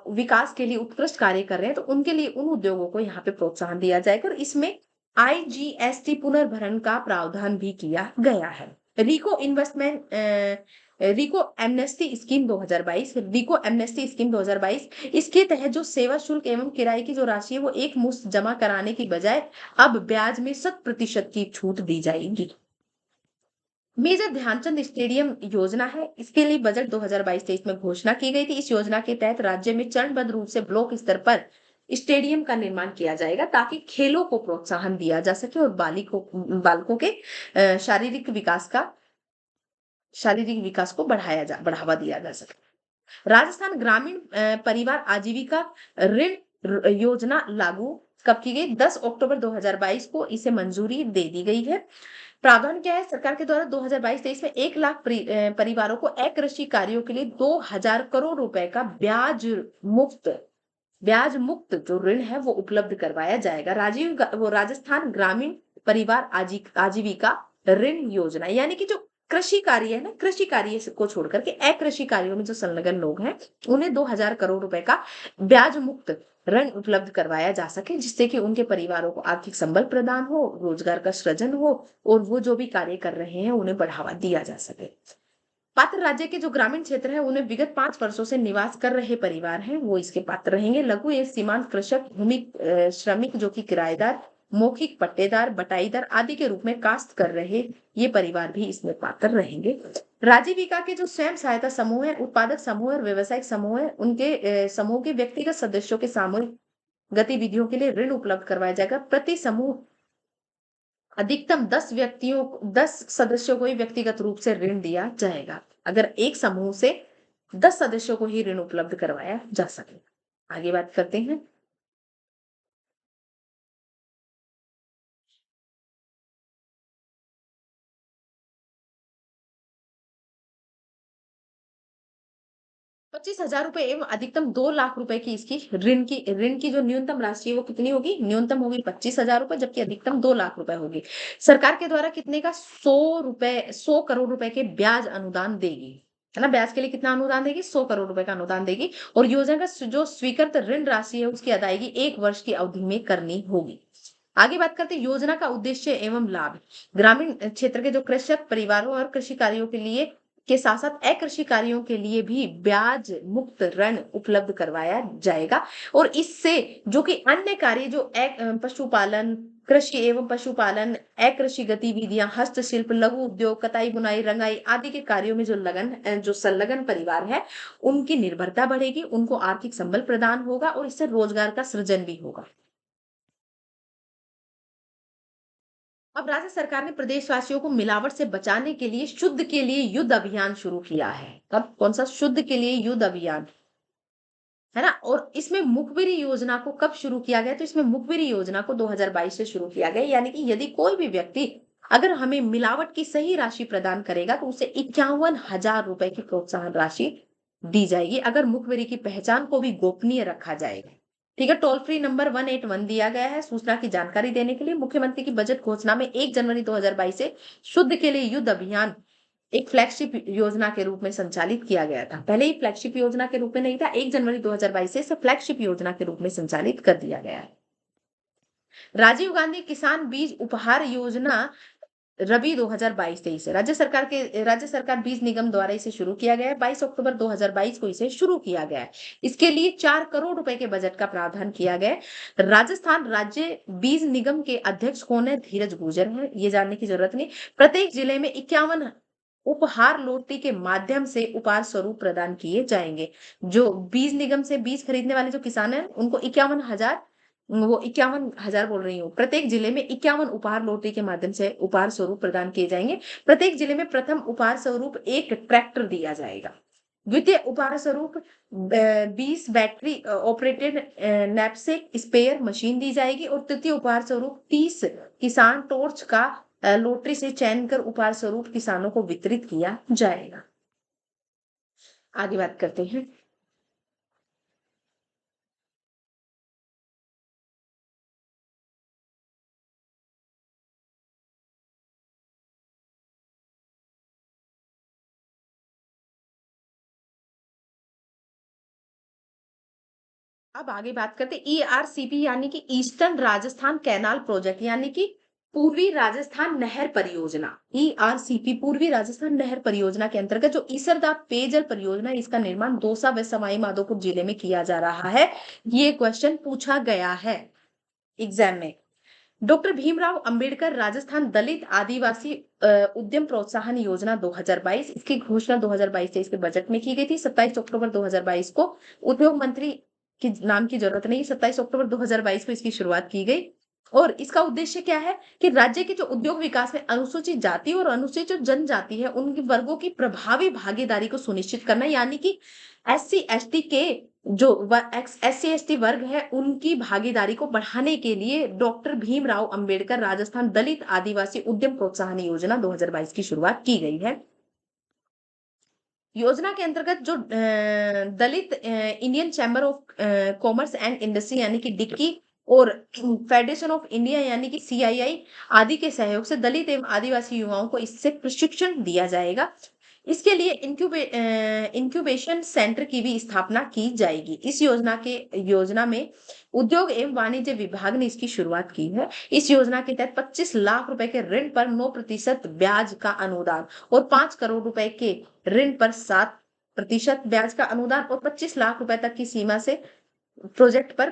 विकास के लिए उत्कृष्ट कार्य कर रहे हैं, तो उनके लिए उन उद्योगों को यहाँ पे प्रोत्साहन दिया जाएगा। और इसमें आईजीएसटी पुनर्भरण का प्रावधान भी किया गया है। रिको एमनेस्टी स्कीम 2022, रिको एमनेस्टी स्कीम 2022, इसके तहत जो सेवा शुल्क एवं किराए की जो राशि है वो एक मुश्त जमा कराने की बजाय अब ब्याज में 100% की छूट दी जाएगी। मेजर ध्यानचंद स्टेडियम योजना है, इसके लिए बजट 2022-23 में घोषणा की गई थी। इस योजना के तहत राज्य में चरणबद्ध रूप से ब्लॉक स्तर पर स्टेडियम का निर्माण किया जाएगा ताकि खेलों को प्रोत्साहन दिया जा सके और बालकों के शारीरिक विकास को बढ़ावा दिया जा सके। राजस्थान ग्रामीण परिवार आजीविका ऋण योजना लागू कब की गई? 10 अक्टूबर 2022 को इसे मंजूरी दे दी गई है। प्रावधान क्या है? सरकार के द्वारा 2022-23 में 1 लाख परिवारों को अकृषि कार्यों के लिए 2000 करोड़ रुपए का ब्याज मुक्त जो ऋण है वो उपलब्ध करवाया जाएगा। राजस्थान ग्रामीण परिवार आजीविका ऋण योजना, यानी कि जो कृषि कार्य है ना, कृषि कार्य को छोड़ करके अकृषि कार्यों में जो संलग्न लोग हैं, उन्हें 2000 करोड़ रुपए का ब्याज मुक्त ऋण उपलब्ध करवाया जा सके, जिससे कि उनके परिवारों को आर्थिक संबल प्रदान हो, रोजगार का सृजन हो और वो जो भी कार्य कर रहे हैं उन्हें बढ़ावा दिया जा सके। पात्र राज्य के जो ग्रामीण क्षेत्र है उन्हें विगत 5 वर्षों से निवास कर रहे परिवार हैं वो इसके पात्र रहेंगे। लघु एवं सीमांत कृषक, भूमि श्रमिक जो कि किराएदार, मौखिक पट्टेदार, बटाईदार आदि के रूप में काश्त कर रहे ये परिवार भी इसमें पात्र रहेंगे। राजीविका के जो स्वयं सहायता समूह है, उत्पादक समूह और व्यवसायिक समूह है, उनके समूह के व्यक्तिगत सदस्यों के सामूहिक गतिविधियों के लिए ऋण उपलब्ध करवाया जाएगा। प्रति समूह अधिकतम 10 सदस्यों को ही व्यक्तिगत रूप से ऋण दिया जाएगा। अगर एक समूह से 10 सदस्यों को ही ऋण उपलब्ध करवाया जा सके। आगे बात करते हैं। 25,000 रुपए एवं अधिकतम 2 लाख रुपए की इसकी ऋण की जो न्यूनतम राशि है वो कितनी होगी? न्यूनतम होगी 25,000 रुपए, जबकि अधिकतम 2 लाख रुपए होगी। सरकार के द्वारा कितने का? 100 करोड़ रुपए के ब्याज अनुदान देगी, है ना? ब्याज के लिए कितना अनुदान देगी? 100 करोड़ रुपए का अनुदान देगी और योजना का जो स्वीकृत ऋण राशि है उसकी अदायगी 1 वर्ष की अवधि में करनी होगी। आगे बात करते हैं योजना का उद्देश्य एवं लाभ। ग्रामीण क्षेत्र के जो कृषक परिवारों और कृषि कार्यों के लिए के साथ साथ अकृषि कार्यों के लिए भी ब्याज मुक्त ऋण उपलब्ध करवाया जाएगा और इससे जो कि अन्य कार्य जो पशुपालन, कृषि एवं पशुपालन, अकृषि गतिविधियां, हस्तशिल्प, लघु उद्योग, कताई बुनाई, रंगाई आदि के कार्यों में जो संलग्न परिवार है उनकी निर्भरता बढ़ेगी, उनको आर्थिक संबल प्रदान होगा और इससे रोजगार का सृजन भी होगा। अब राज्य सरकार ने प्रदेशवासियों को मिलावट से बचाने के लिए शुद्ध के लिए युद्ध अभियान शुरू किया है। कब? कौन सा? शुद्ध के लिए युद्ध अभियान, है ना? और इसमें मुखबिरी योजना को कब शुरू किया गया? तो इसमें मुखबिरी योजना को 2022 से शुरू किया गया, यानी कि यदि कोई भी व्यक्ति अगर हमें मिलावट की सही राशि प्रदान करेगा तो उसे 51,000 रुपए की प्रोत्साहन राशि दी जाएगी, अगर मुखबिरी की पहचान को भी गोपनीय रखा जाएगा। ठीक है, टोल फ्री नंबर 181 दिया गया है सूचना की जानकारी देने के लिए। मुख्यमंत्री की बजट घोषणा में 1 जनवरी 2022 से शुद्ध के लिए युद्ध अभियान एक फ्लैगशिप योजना के रूप में संचालित किया गया था। पहले ही फ्लैगशिप योजना के रूप में नहीं था, 1 जनवरी 2022 से इसे फ्लैगशिप योजना के रूप में संचालित कर दिया गया है। राजीव गांधी किसान बीज उपहार योजना रबी 2022-23 से राज्य सरकार बीज निगम द्वारा इसे शुरू किया गया है। 22 अक्टूबर 2022 को इसे शुरू किया गया है। इसके लिए 4 करोड़ रुपए के बजट का प्रावधान किया गया है। राजस्थान राज्य बीज निगम के अध्यक्ष कौन है? धीरज गुर्जर है, ये जानने की जरूरत नहीं। प्रत्येक जिले में 51 उपहार लोटी के माध्यम से उपहार स्वरूप प्रदान किए जाएंगे। जो बीज निगम से बीज खरीदने वाले जो किसान हैं उनको 51,000 बोल रही हूँ, प्रत्येक जिले में 51 उपहार लोटी के माध्यम से उपहार स्वरूप प्रदान किए जाएंगे। प्रत्येक जिले में प्रथम उपहार स्वरूप 1 ट्रैक्टर दिया जाएगा। द्वितीय उपहार स्वरूप 20 battery operated knapsack sprayer machine दी जाएगी और तृतीय उपहार स्वरूप 30 किसान टॉर्च का लॉटरी से चयन कर उपहार स्वरूप किसानों को वितरित किया जाएगा। आगे बात करते हैं। अब आगे बात करते हैं ईआरसीपी यानी कि ईस्टर्न राजस्थान कैनाल प्रोजेक्ट, यानी कि पूर्वी राजस्थान नहर परियोजना। ईआरसीपी पूर्वी राजस्थान नहर परियोजना के अंतर्गत जो ईसरदा पेयजल परियोजना है इसका निर्माण दौसा व सवाई माधोपुर जिले में किया जा रहा है। ये क्वेश्चन पूछा गया है एग्जाम में। डॉक्टर भीमराव अंबेडकर राजस्थान दलित आदिवासी उद्यम प्रोत्साहन योजना 2022, इसकी घोषणा 2022-23 के बजट में की गई थी। 27 अक्टूबर 2022 को उद्योग मंत्री की नाम की जरूरत नहीं, 27 अक्टूबर 2022 को इसकी शुरुआत की गई और इसका उद्देश्य क्या है कि राज्य के जो उद्योग विकास में अनुसूचित जाति और अनुसूचित जनजाति है उनके वर्गों की प्रभावी भागीदारी को सुनिश्चित करना, यानी कि SC ST के जो SC/ST वर्ग है उनकी भागीदारी को बढ़ाने के लिए डॉक्टर भीमराव अंबेडकर राजस्थान दलित आदिवासी उद्यम प्रोत्साहन योजना 2022 की शुरुआत की गई है। योजना के अंतर्गत जो Dalit Indian Chamber of Commerce and Industry यानी कि डिक्की और फेडरेशन ऑफ इंडिया यानी कि CII आदि के सहयोग से दलित एवं आदिवासी युवाओं को इससे प्रशिक्षण दिया जाएगा। इसके लिए इंक्यूबेशन सेंटर की भी स्थापना की जाएगी। इस योजना में उद्योग एवं वाणिज्य विभाग ने इसकी शुरुआत की है। इस योजना के तहत 25 लाख रुपए के ऋण पर 9% ब्याज का अनुदान और 5 करोड़ रुपए के ऋण पर 7% ब्याज का अनुदान और 25 लाख रुपए तक की सीमा से प्रोजेक्ट पर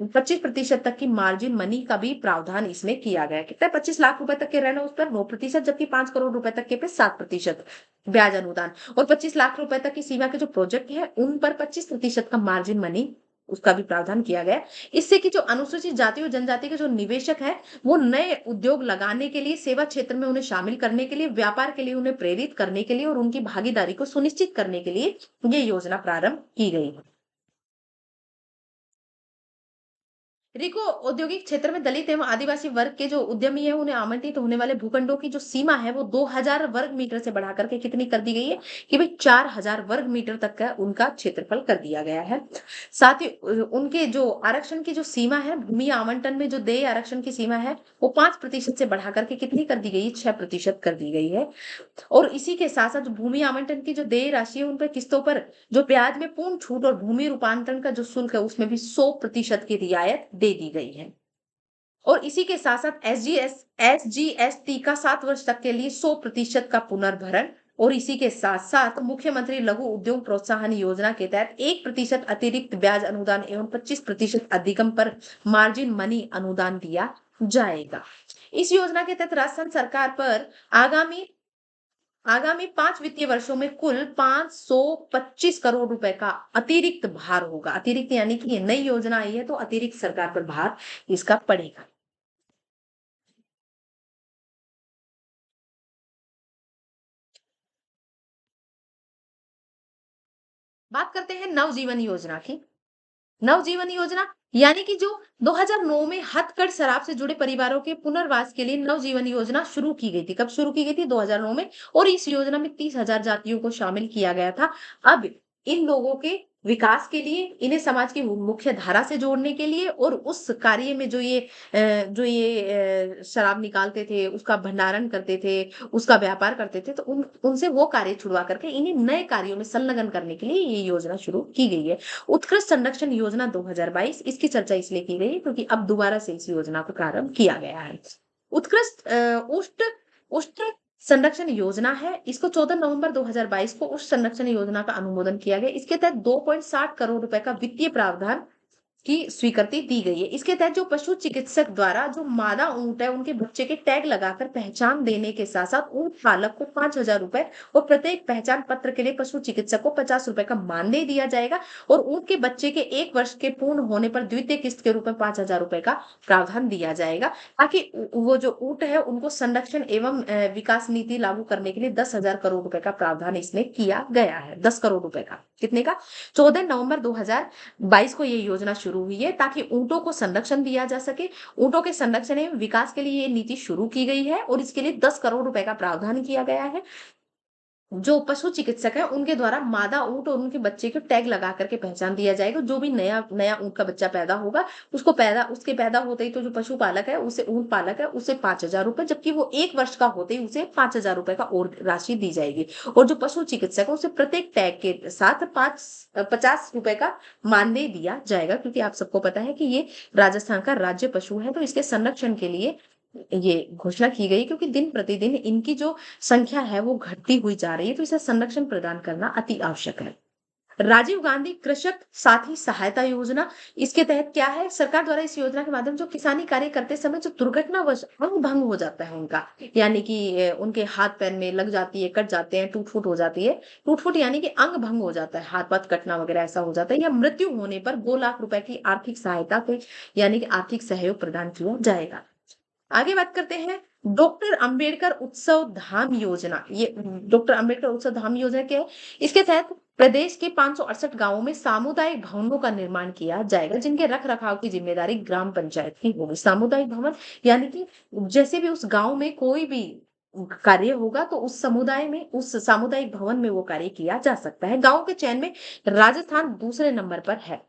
25% तक की मार्जिन मनी का भी प्रावधान इसमें किया गया है। कितना 25 लाख रुपए तक के ऋण है उस पर 9%, जबकि 5 करोड़ रुपए तक के पे 7% ब्याज अनुदान और 25 लाख रुपए तक की सीमा के जो प्रोजेक्ट है उन पर 25% का मार्जिन मनी उसका भी प्रावधान किया गया है। इससे कि जो अनुसूचित जाति और जनजाति के जो निवेशक है वो नए उद्योग लगाने के लिए, सेवा क्षेत्र में उन्हें शामिल करने के लिए, व्यापार के लिए उन्हें प्रेरित करने के लिए और उनकी भागीदारी को सुनिश्चित करने के लिए ये योजना प्रारंभ की गई है। रिको औद्योगिक क्षेत्र में दलित एवं आदिवासी वर्ग के जो उद्यमी है उन्हें आवंटित होने वाले भूखंडों की जो सीमा है वो 2000 वर्ग मीटर से बढ़ा करके कितनी कर दी गई है कि भाई 4000 वर्ग मीटर तक का उनका क्षेत्रफल कर दिया गया है। साथ ही उनके जो आरक्षण की जो सीमा है, भूमि आवंटन में जो देय आरक्षण की सीमा है वो 5% से बढ़ा करके कितनी कर दी गई है, 6% कर दी गई है। और इसी के साथ साथ भूमि आवंटन की जो देय राशि है उन पर किस्तों पर जो ब्याज में पूर्ण छूट और भूमि रूपांतरण का जो शुल्क है उसमें भी 100% की रियायत दे दी गई है। और इसी के साथ साथ SGST का 7 वर्ष तक के लिए 100% का पुनर्भरण और इसी के साथ साथ मुख्यमंत्री लघु उद्योग प्रोत्साहन योजना के तहत 1% अतिरिक्त ब्याज अनुदान एवं 25% अधिगम पर मार्जिन मनी अनुदान दिया जाएगा। इस योजना के तहत राजस्थान सरकार पर आगामी 5 वित्तीय वर्षों में कुल 525 करोड़ रुपए का अतिरिक्त भार होगा। अतिरिक्त यानी कि ये नई योजना आई है तो अतिरिक्त सरकार पर भार इसका पड़ेगा। बात करते हैं नवजीवन योजना की। नवजीवन योजना यानी कि जो 2009 में हथकढ़ शराब से जुड़े परिवारों के पुनर्वास के लिए नवजीवन योजना शुरू की गई थी। कब शुरू की गई थी? 2009 में। और इस योजना में 30,000 जातियों को शामिल किया गया था। अब इन लोगों के विकास के लिए, इन्हें समाज की मुख्य धारा से जोड़ने के लिए और उस कार्य में शराब निकालते थे, उसका भंडारण करते थे, उसका व्यापार करते थे, तो उनसे वो कार्य छुड़वा करके इन्हें नए कार्यों में संलग्न करने के लिए ये योजना शुरू की गई है। उत्कृष्ट संरक्षण योजना 2022, इसकी चर्चा इसलिए की गई है क्योंकि अब दोबारा से इस योजना को प्रारंभ किया गया है। उत्कृष्ट उष्ट उष्ट संरक्षण योजना है। इसको 14 नवंबर 2022 को उस संरक्षण योजना का अनुमोदन किया गया। इसके तहत 2.60 करोड़ रुपए का वित्तीय प्रावधान की स्वीकृति दी गई है। इसके तहत जो पशु चिकित्सक द्वारा जो मादा ऊंट है उनके बच्चे के टैग लगाकर पहचान देने के साथ साथ ऊंट पालक को 5,000 रुपए और प्रत्येक पहचान पत्र के लिए पशु चिकित्सक को 50 रुपए का मानदेय दिया जाएगा और ऊंट के बच्चे के 1 वर्ष के पूर्ण होने पर द्वितीय किस्त के रूप में 5,000 रुपए का प्रावधान दिया जाएगा ताकि वो जो ऊंट है उनको संरक्षण एवं विकास नीति लागू करने के लिए 10,000 करोड़ रुपए का प्रावधान इसमें किया गया है। 10 करोड़ रुपए का। कितने का? 14 नवंबर 2022 को ये योजना शुरू हुई है ताकि ऊंटों को संरक्षण दिया जा सके। ऊंटों के संरक्षण एवं विकास के लिए ये नीति शुरू की गई है और इसके लिए 10 करोड़ रुपए का प्रावधान किया गया है। जो पशु चिकित्सक है उनके द्वारा मादा ऊंट और उनके बच्चे को टैग लगा करके पहचान दिया जाएगा। जो भी नया नया ऊंट का बच्चा पैदा होगा उसके पैदा होते ही तो जो पशु पालक है उसे ऊंट पालक है उसे 5,000 रुपए, जबकि वो 1 वर्ष का होते ही उसे 5,000 रुपए का और राशि दी जाएगी और जो पशु चिकित्सक है उसे प्रत्येक टैग के साथ 50 रुपए का मानदेय दिया जाएगा क्योंकि आप सबको पता है कि ये राजस्थान का राज्य पशु है तो इसके संरक्षण के लिए ये घोषणा की गई क्योंकि दिन प्रतिदिन इनकी जो संख्या है वो घटती हुई जा रही है तो इसे संरक्षण प्रदान करना अति आवश्यक है। राजीव गांधी कृषक साथी सहायता योजना, इसके तहत क्या है? सरकार द्वारा इस योजना के माध्यम जो किसानी कार्य करते समय जो दुर्घटनावश अंग भंग हो जाता है उनका, यानी कि उनके हाथ पैर में लग जाती है, कट जाते हैं, टूट फूट हो जाती है। टूट फूट यानी कि अंग भंग हो जाता है, हाथ पाथ कटना वगैरह ऐसा हो जाता है, या मृत्यु होने पर 2 लाख रुपए की आर्थिक सहायता को यानी कि आर्थिक सहयोग प्रदान किया जाएगा। आगे बात करते हैं डॉक्टर अंबेडकर उत्सव धाम योजना। ये डॉक्टर अंबेडकर उत्सव धाम योजना क्या है? इसके तहत प्रदेश के 568 गांवों में सामुदायिक भवनों का निर्माण किया जाएगा, जिनके रख रखाव की जिम्मेदारी ग्राम पंचायत की होगी। सामुदायिक भवन यानी कि जैसे भी उस गांव में कोई भी कार्य होगा तो उस समुदाय में, उस सामुदायिक भवन में वो कार्य किया जा सकता है। गांव के चयन में राजस्थान दूसरे नंबर पर है।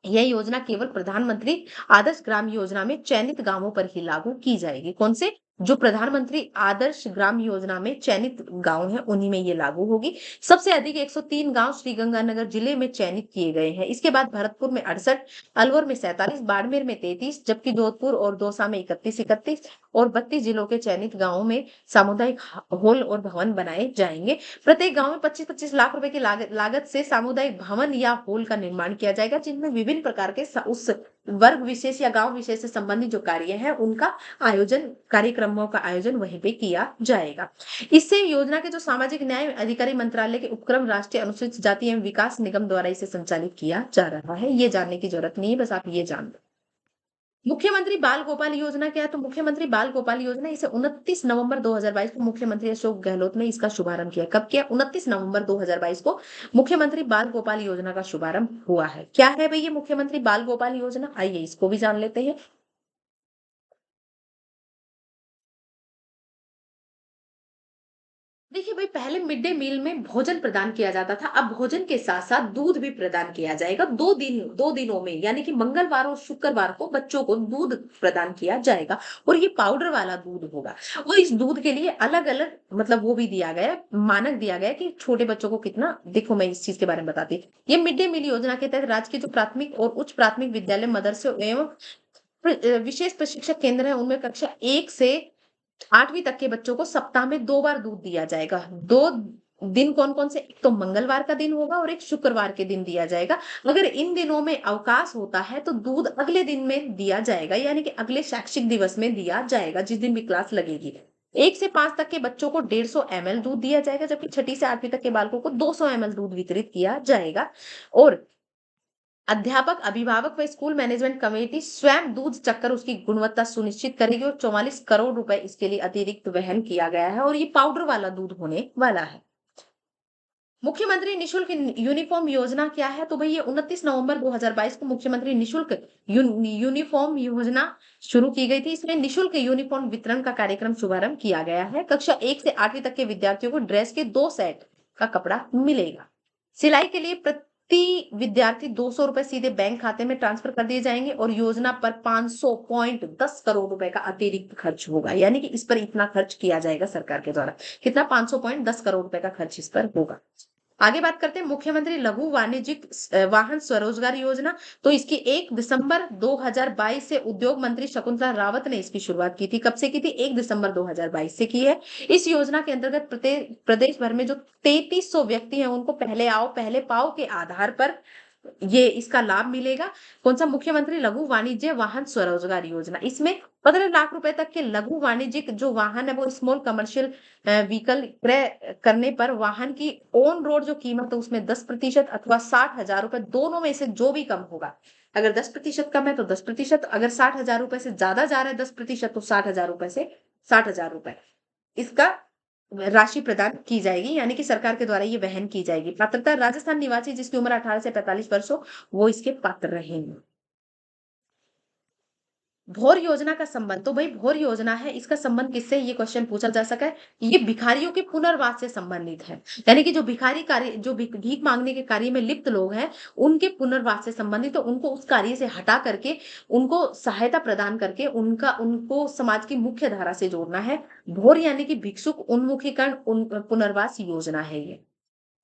यह योजना केवल प्रधानमंत्री आदर्श ग्राम योजना में चयनित गांवों पर ही लागू की जाएगी। कौन से? जो प्रधानमंत्री आदर्श ग्राम योजना में चयनित गांव हैं उन्हीं में ये लागू होगी। सबसे अधिक 103 गांव श्रीगंगानगर जिले में चयनित किए गए हैं। इसके बाद भरतपुर में 68, अलवर में 47, बाड़मेर में 33, जबकि जोधपुर और दौसा में 31 और 32 जिलों के चयनित गांवों में सामुदायिक हॉल और भवन बनाए जाएंगे। प्रत्येक गांव में 25-25 लाख रुपए की लागत से सामुदायिक भवन या हॉल का निर्माण किया जाएगा, जिनमें विभिन्न प्रकार के उस वर्ग विशेष या गांव विशेष से संबंधित जो कार्य है उनका आयोजन, कार्यक्रमों का आयोजन वहीं पे किया जाएगा। इससे योजना के जो सामाजिक न्याय अधिकारी मंत्रालय के उपक्रम राष्ट्रीय अनुसूचित जाति एवं विकास निगम द्वारा इसे संचालित किया जा रहा है। ये जानने की जरूरत नहीं है, बस आप ये जान लो। मुख्यमंत्री बाल गोपाल योजना क्या है? तो मुख्यमंत्री बाल गोपाल योजना, इसे 29 नवंबर 2022 को मुख्यमंत्री अशोक गहलोत ने इसका शुभारंभ किया। कब किया? 29 नवंबर 2022 को मुख्यमंत्री बाल गोपाल योजना का शुभारंभ हुआ है। क्या है भाई ये मुख्यमंत्री बाल गोपाल योजना? आइए इसको भी जान लेते हैं। देखिए भाई, पहले मिड डे मील में भोजन प्रदान किया जाता था, अब भोजन के साथ साथ दूध भी प्रदान किया जाएगा। 2 दिनों में, यानी कि मंगलवार और शुक्रवार को बच्चों को दूध प्रदान किया जाएगा और ये पाउडर वाला दूध होगा। और इस दूध के लिए अलग अलग मतलब वो भी दिया गया है, मानक दिया गया है कि छोटे बच्चों को कितना। देखो मैं इस चीज के बारे में बताती हूँ। ये मिड डे मील योजना के तहत राज्य के जो प्राथमिक और उच्च प्राथमिक विद्यालय, मदरसे एवं विशेष प्रशिक्षण केंद्र है, उनमें कक्षा 1 से 8वीं तक के बच्चों को सप्ताह में 2 बार दूध दिया जाएगा। 2 दिन कौन-कौन से? एक तो मंगलवार का दिन होगा और एक शुक्रवार के दिन दिया जाएगा। अगर इन दिनों में अवकाश होता है तो दूध अगले दिन में दिया जाएगा, यानी कि अगले शैक्षिक दिवस में दिया जाएगा, जिस दिन भी क्लास लगेगी। 1 से 5 तक के बच्चों को 150 ml दूध दिया जाएगा, जबकि छठी से 8वीं तक के बालकों को 200 ml दूध वितरित किया जाएगा। और अध्यापक, अभिभावक व स्कूल मैनेजमेंट कमेटी स्वयं दूध चक्कर उसकी गुणवत्ता सुनिश्चित करेगी और 44 करोड़ रुपए इसके लिए अतिरिक्त वहन किया गया है और ये पाउडर वाला दूध होने वाला है। मुख्यमंत्री निशुल्क यूनिफॉर्म योजना क्या है? तो भाई ये 29 नवंबर 2022 को मुख्यमंत्री निशुल्क यूनिफॉर्म योजना शुरू की गई थी। इसमें निशुल्क यूनिफॉर्म वितरण का कार्यक्रम शुभारंभ किया गया है। कक्षा 1 से 8वीं तक के विद्यार्थियों को ड्रेस के 2 सेट का कपड़ा मिलेगा। सिलाई के लिए प्रति विद्यार्थी 200 रुपए सीधे बैंक खाते में ट्रांसफर कर दिए जाएंगे और योजना पर 500.10 करोड़ रुपए का अतिरिक्त खर्च होगा, यानी कि इस पर इतना खर्च किया जाएगा सरकार के द्वारा। कितना? 500.10 करोड़ रुपए का खर्च इस पर होगा। आगे बात करते हैं मुख्यमंत्री लघु वाणिज्यिक वाहन स्वरोजगार योजना। तो इसकी 1 दिसंबर 2022 से उद्योग मंत्री शकुंतला रावत ने इसकी शुरुआत की थी। कब से की थी? 1 दिसंबर 2022 से की है। इस योजना के अंतर्गत प्रदेश भर में जो 3300 व्यक्ति हैं उनको पहले आओ पहले पाओ के आधार पर ये इसका लाभ मिलेगा। कौन सा? मुख्यमंत्री लघु वाणिज्य वाहन स्वरोजगार योजना। इसमें 15 लाख रुपए तक के लघु वाणिज्यिक जो वाहन है वो स्मॉल कमर्शियल व्हीकल क्रय करने पर वाहन की ऑन रोड जो कीमत है उसमें 10% अथवा 60,000 रुपए, दोनों में से जो भी कम होगा। अगर 10% कम है तो 10%, अगर 60,000 रुपए से ज्यादा जा रहा है 10% तो 60,000 रुपए से 60,000 रुपए इसका राशि प्रदान की जाएगी, यानी कि सरकार के द्वारा ये वहन की जाएगी। पात्रता, राजस्थान निवासी जिसकी उम्र 18 से 45 वर्ष हो वो इसके पात्र रहेंगे। भोर योजना का संबंध, तो भाई भोर योजना है, इसका संबंध किससे? ये क्वेश्चन पूछा जा सका है। ये भिखारियों के पुनर्वास से संबंधित है, यानी कि जो भिखारी कार्य, जो भीख मांगने के कार्य में लिप्त लोग हैं उनके पुनर्वास से संबंधित, तो उनको उस कार्य से हटा करके उनको सहायता प्रदान करके उनको समाज की मुख्य धारा से जोड़ना है। भोर यानी कि भिक्षुक उन्मुखीकरण पुनर्वास योजना है ये।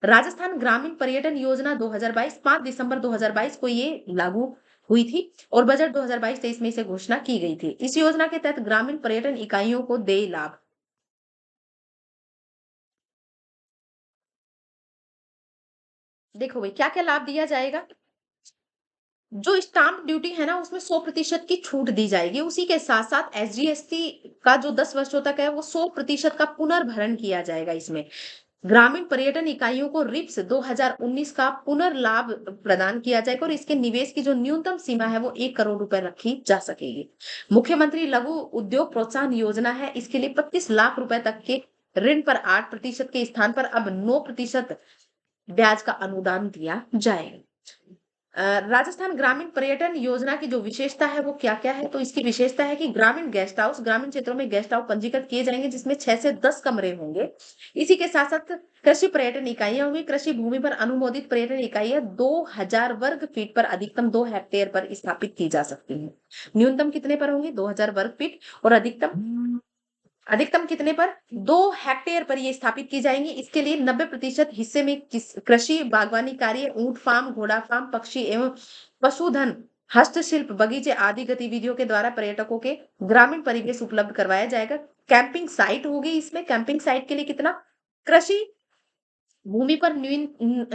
राजस्थान ग्रामीण पर्यटन योजना 2022, 5 दिसंबर 2022 को ये लागू हुई थी और बजट 2022-23 में इसे घोषणा की गई थी। इस योजना के तहत ग्रामीण पर्यटन इकाइयों को देय लाभ। देखो भाई, क्या क्या लाभ दिया जाएगा? जो स्टाम्प ड्यूटी है ना उसमें 100% की छूट दी जाएगी। उसी के साथ साथ एसजीएसटी का जो 10 वर्षों तक है वो 100% का पुनर्भरण किया जाएगा। इसमें ग्रामीण पर्यटन इकाइयों को रिप्स 2019 का पुनर्लाभ प्रदान किया जाएगा और इसके निवेश की जो न्यूनतम सीमा है वो 1 करोड़ रुपए रखी जा सकेगी। मुख्यमंत्री लघु उद्योग प्रोत्साहन योजना है, इसके लिए 25 लाख रुपए तक के ऋण पर 8% के स्थान पर अब 9% ब्याज का अनुदान दिया जाएगा। राजस्थान ग्रामीण पर्यटन योजना की जो विशेषता है वो क्या-क्या है? तो इसकी विशेषता है कि ग्रामीण गेस्ट हाउस, ग्रामीण क्षेत्रों में गेस्ट हाउस पंजीकृत किए जाएँगे जिसमें 6 से 10 कमरे होंगे। इसी के साथ-साथ कृषि पर्यटन इकाइयाँ होंगी, कृषि भूमि पर अनुमोदित पर्यटन इकाइयाँ 2000 वर्ग फीट पर अधिकतम 2 हेक्टेयर पर स्थापित की जा सकती हैं। न्यूनतम कितने पर होंगी? 2000 वर्ग फीट और अधिकतम कितने पर? 2 हेक्टेयर पर ये स्थापित की जाएँगी। इसके लिए 90% हिस्से में कृषि, बागवानी कार्य, ऊँट फार्म, घोड़ा फार्म, पक्षी एवं पशुधन, हस्तशिल्प, बगीचे आदि गतिविधियों के द्वारा पर्यटकों के ग्रामीण परिवेश उपलब्ध करवाया जाएगा। कैंपिंग साइट होगी इसमें, कैंपिंग साइट के लिए कितना? कृषि भूमि पर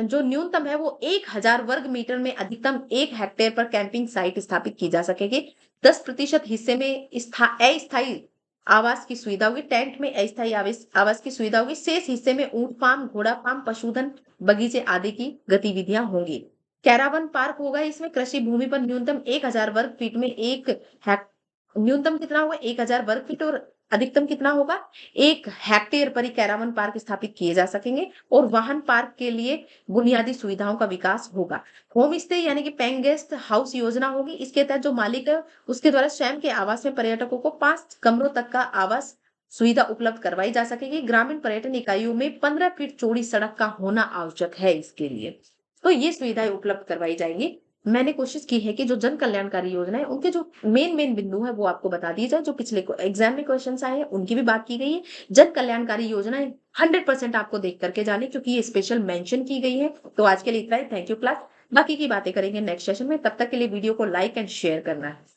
जो न्यूनतम है वो 1000 वर्ग मीटर में अधिकतम 1 हेक्टेयर पर कैंपिंग साइट स्थापित की जा सकेगी। 10% हिस्से में अस्थायी आवास की सुविधा होगी, टेंट में अस्थायी आवास की सुविधा होगी, शेष हिस्से में ऊंट फार्म, घोड़ा फार्म, पशुधन, बगीचे आदि की गतिविधियां होंगी। कैरावन पार्क होगा इसमें कृषि भूमि पर न्यूनतम 1000 वर्ग फीट में न्यूनतम कितना होगा? 1000 वर्ग फीट और अधिकतम कितना होगा? 1 हेक्टेयर पर ही कैरावन पार्क स्थापित किए जा सकेंगे और वाहन पार्क के लिए बुनियादी सुविधाओं का विकास होगा। होम स्टे यानी कि पेइंग गेस्ट हाउस योजना होगी। इसके तहत जो मालिक है उसके द्वारा स्वयं के आवास में पर्यटकों को 5 कमरों तक का आवास सुविधा उपलब्ध करवाई जा सकेगी। ग्रामीण पर्यटन इकाइयों में 15 फीट चौड़ी सड़क का होना आवश्यक है इसके लिए। तो ये सुविधाएं उपलब्ध करवाई जाएंगी। मैंने कोशिश की है कि जो जन कल्याणकारी योजना है उनके जो मेन बिंदु है वो आपको बता दिए जाए, जो पिछले एग्जाम में क्वेश्चंस आए हैं उनकी भी बात की गई है। जन कल्याणकारी योजनाएं 100% आपको देख करके जाने, क्योंकि ये स्पेशल मेंशन की गई है। तो आज के लिए इतना ही। Thank you class. बाकी की बातें करेंगे नेक्स्ट सेशन में। तब तक के लिए वीडियो को लाइक एंड शेयर करना है।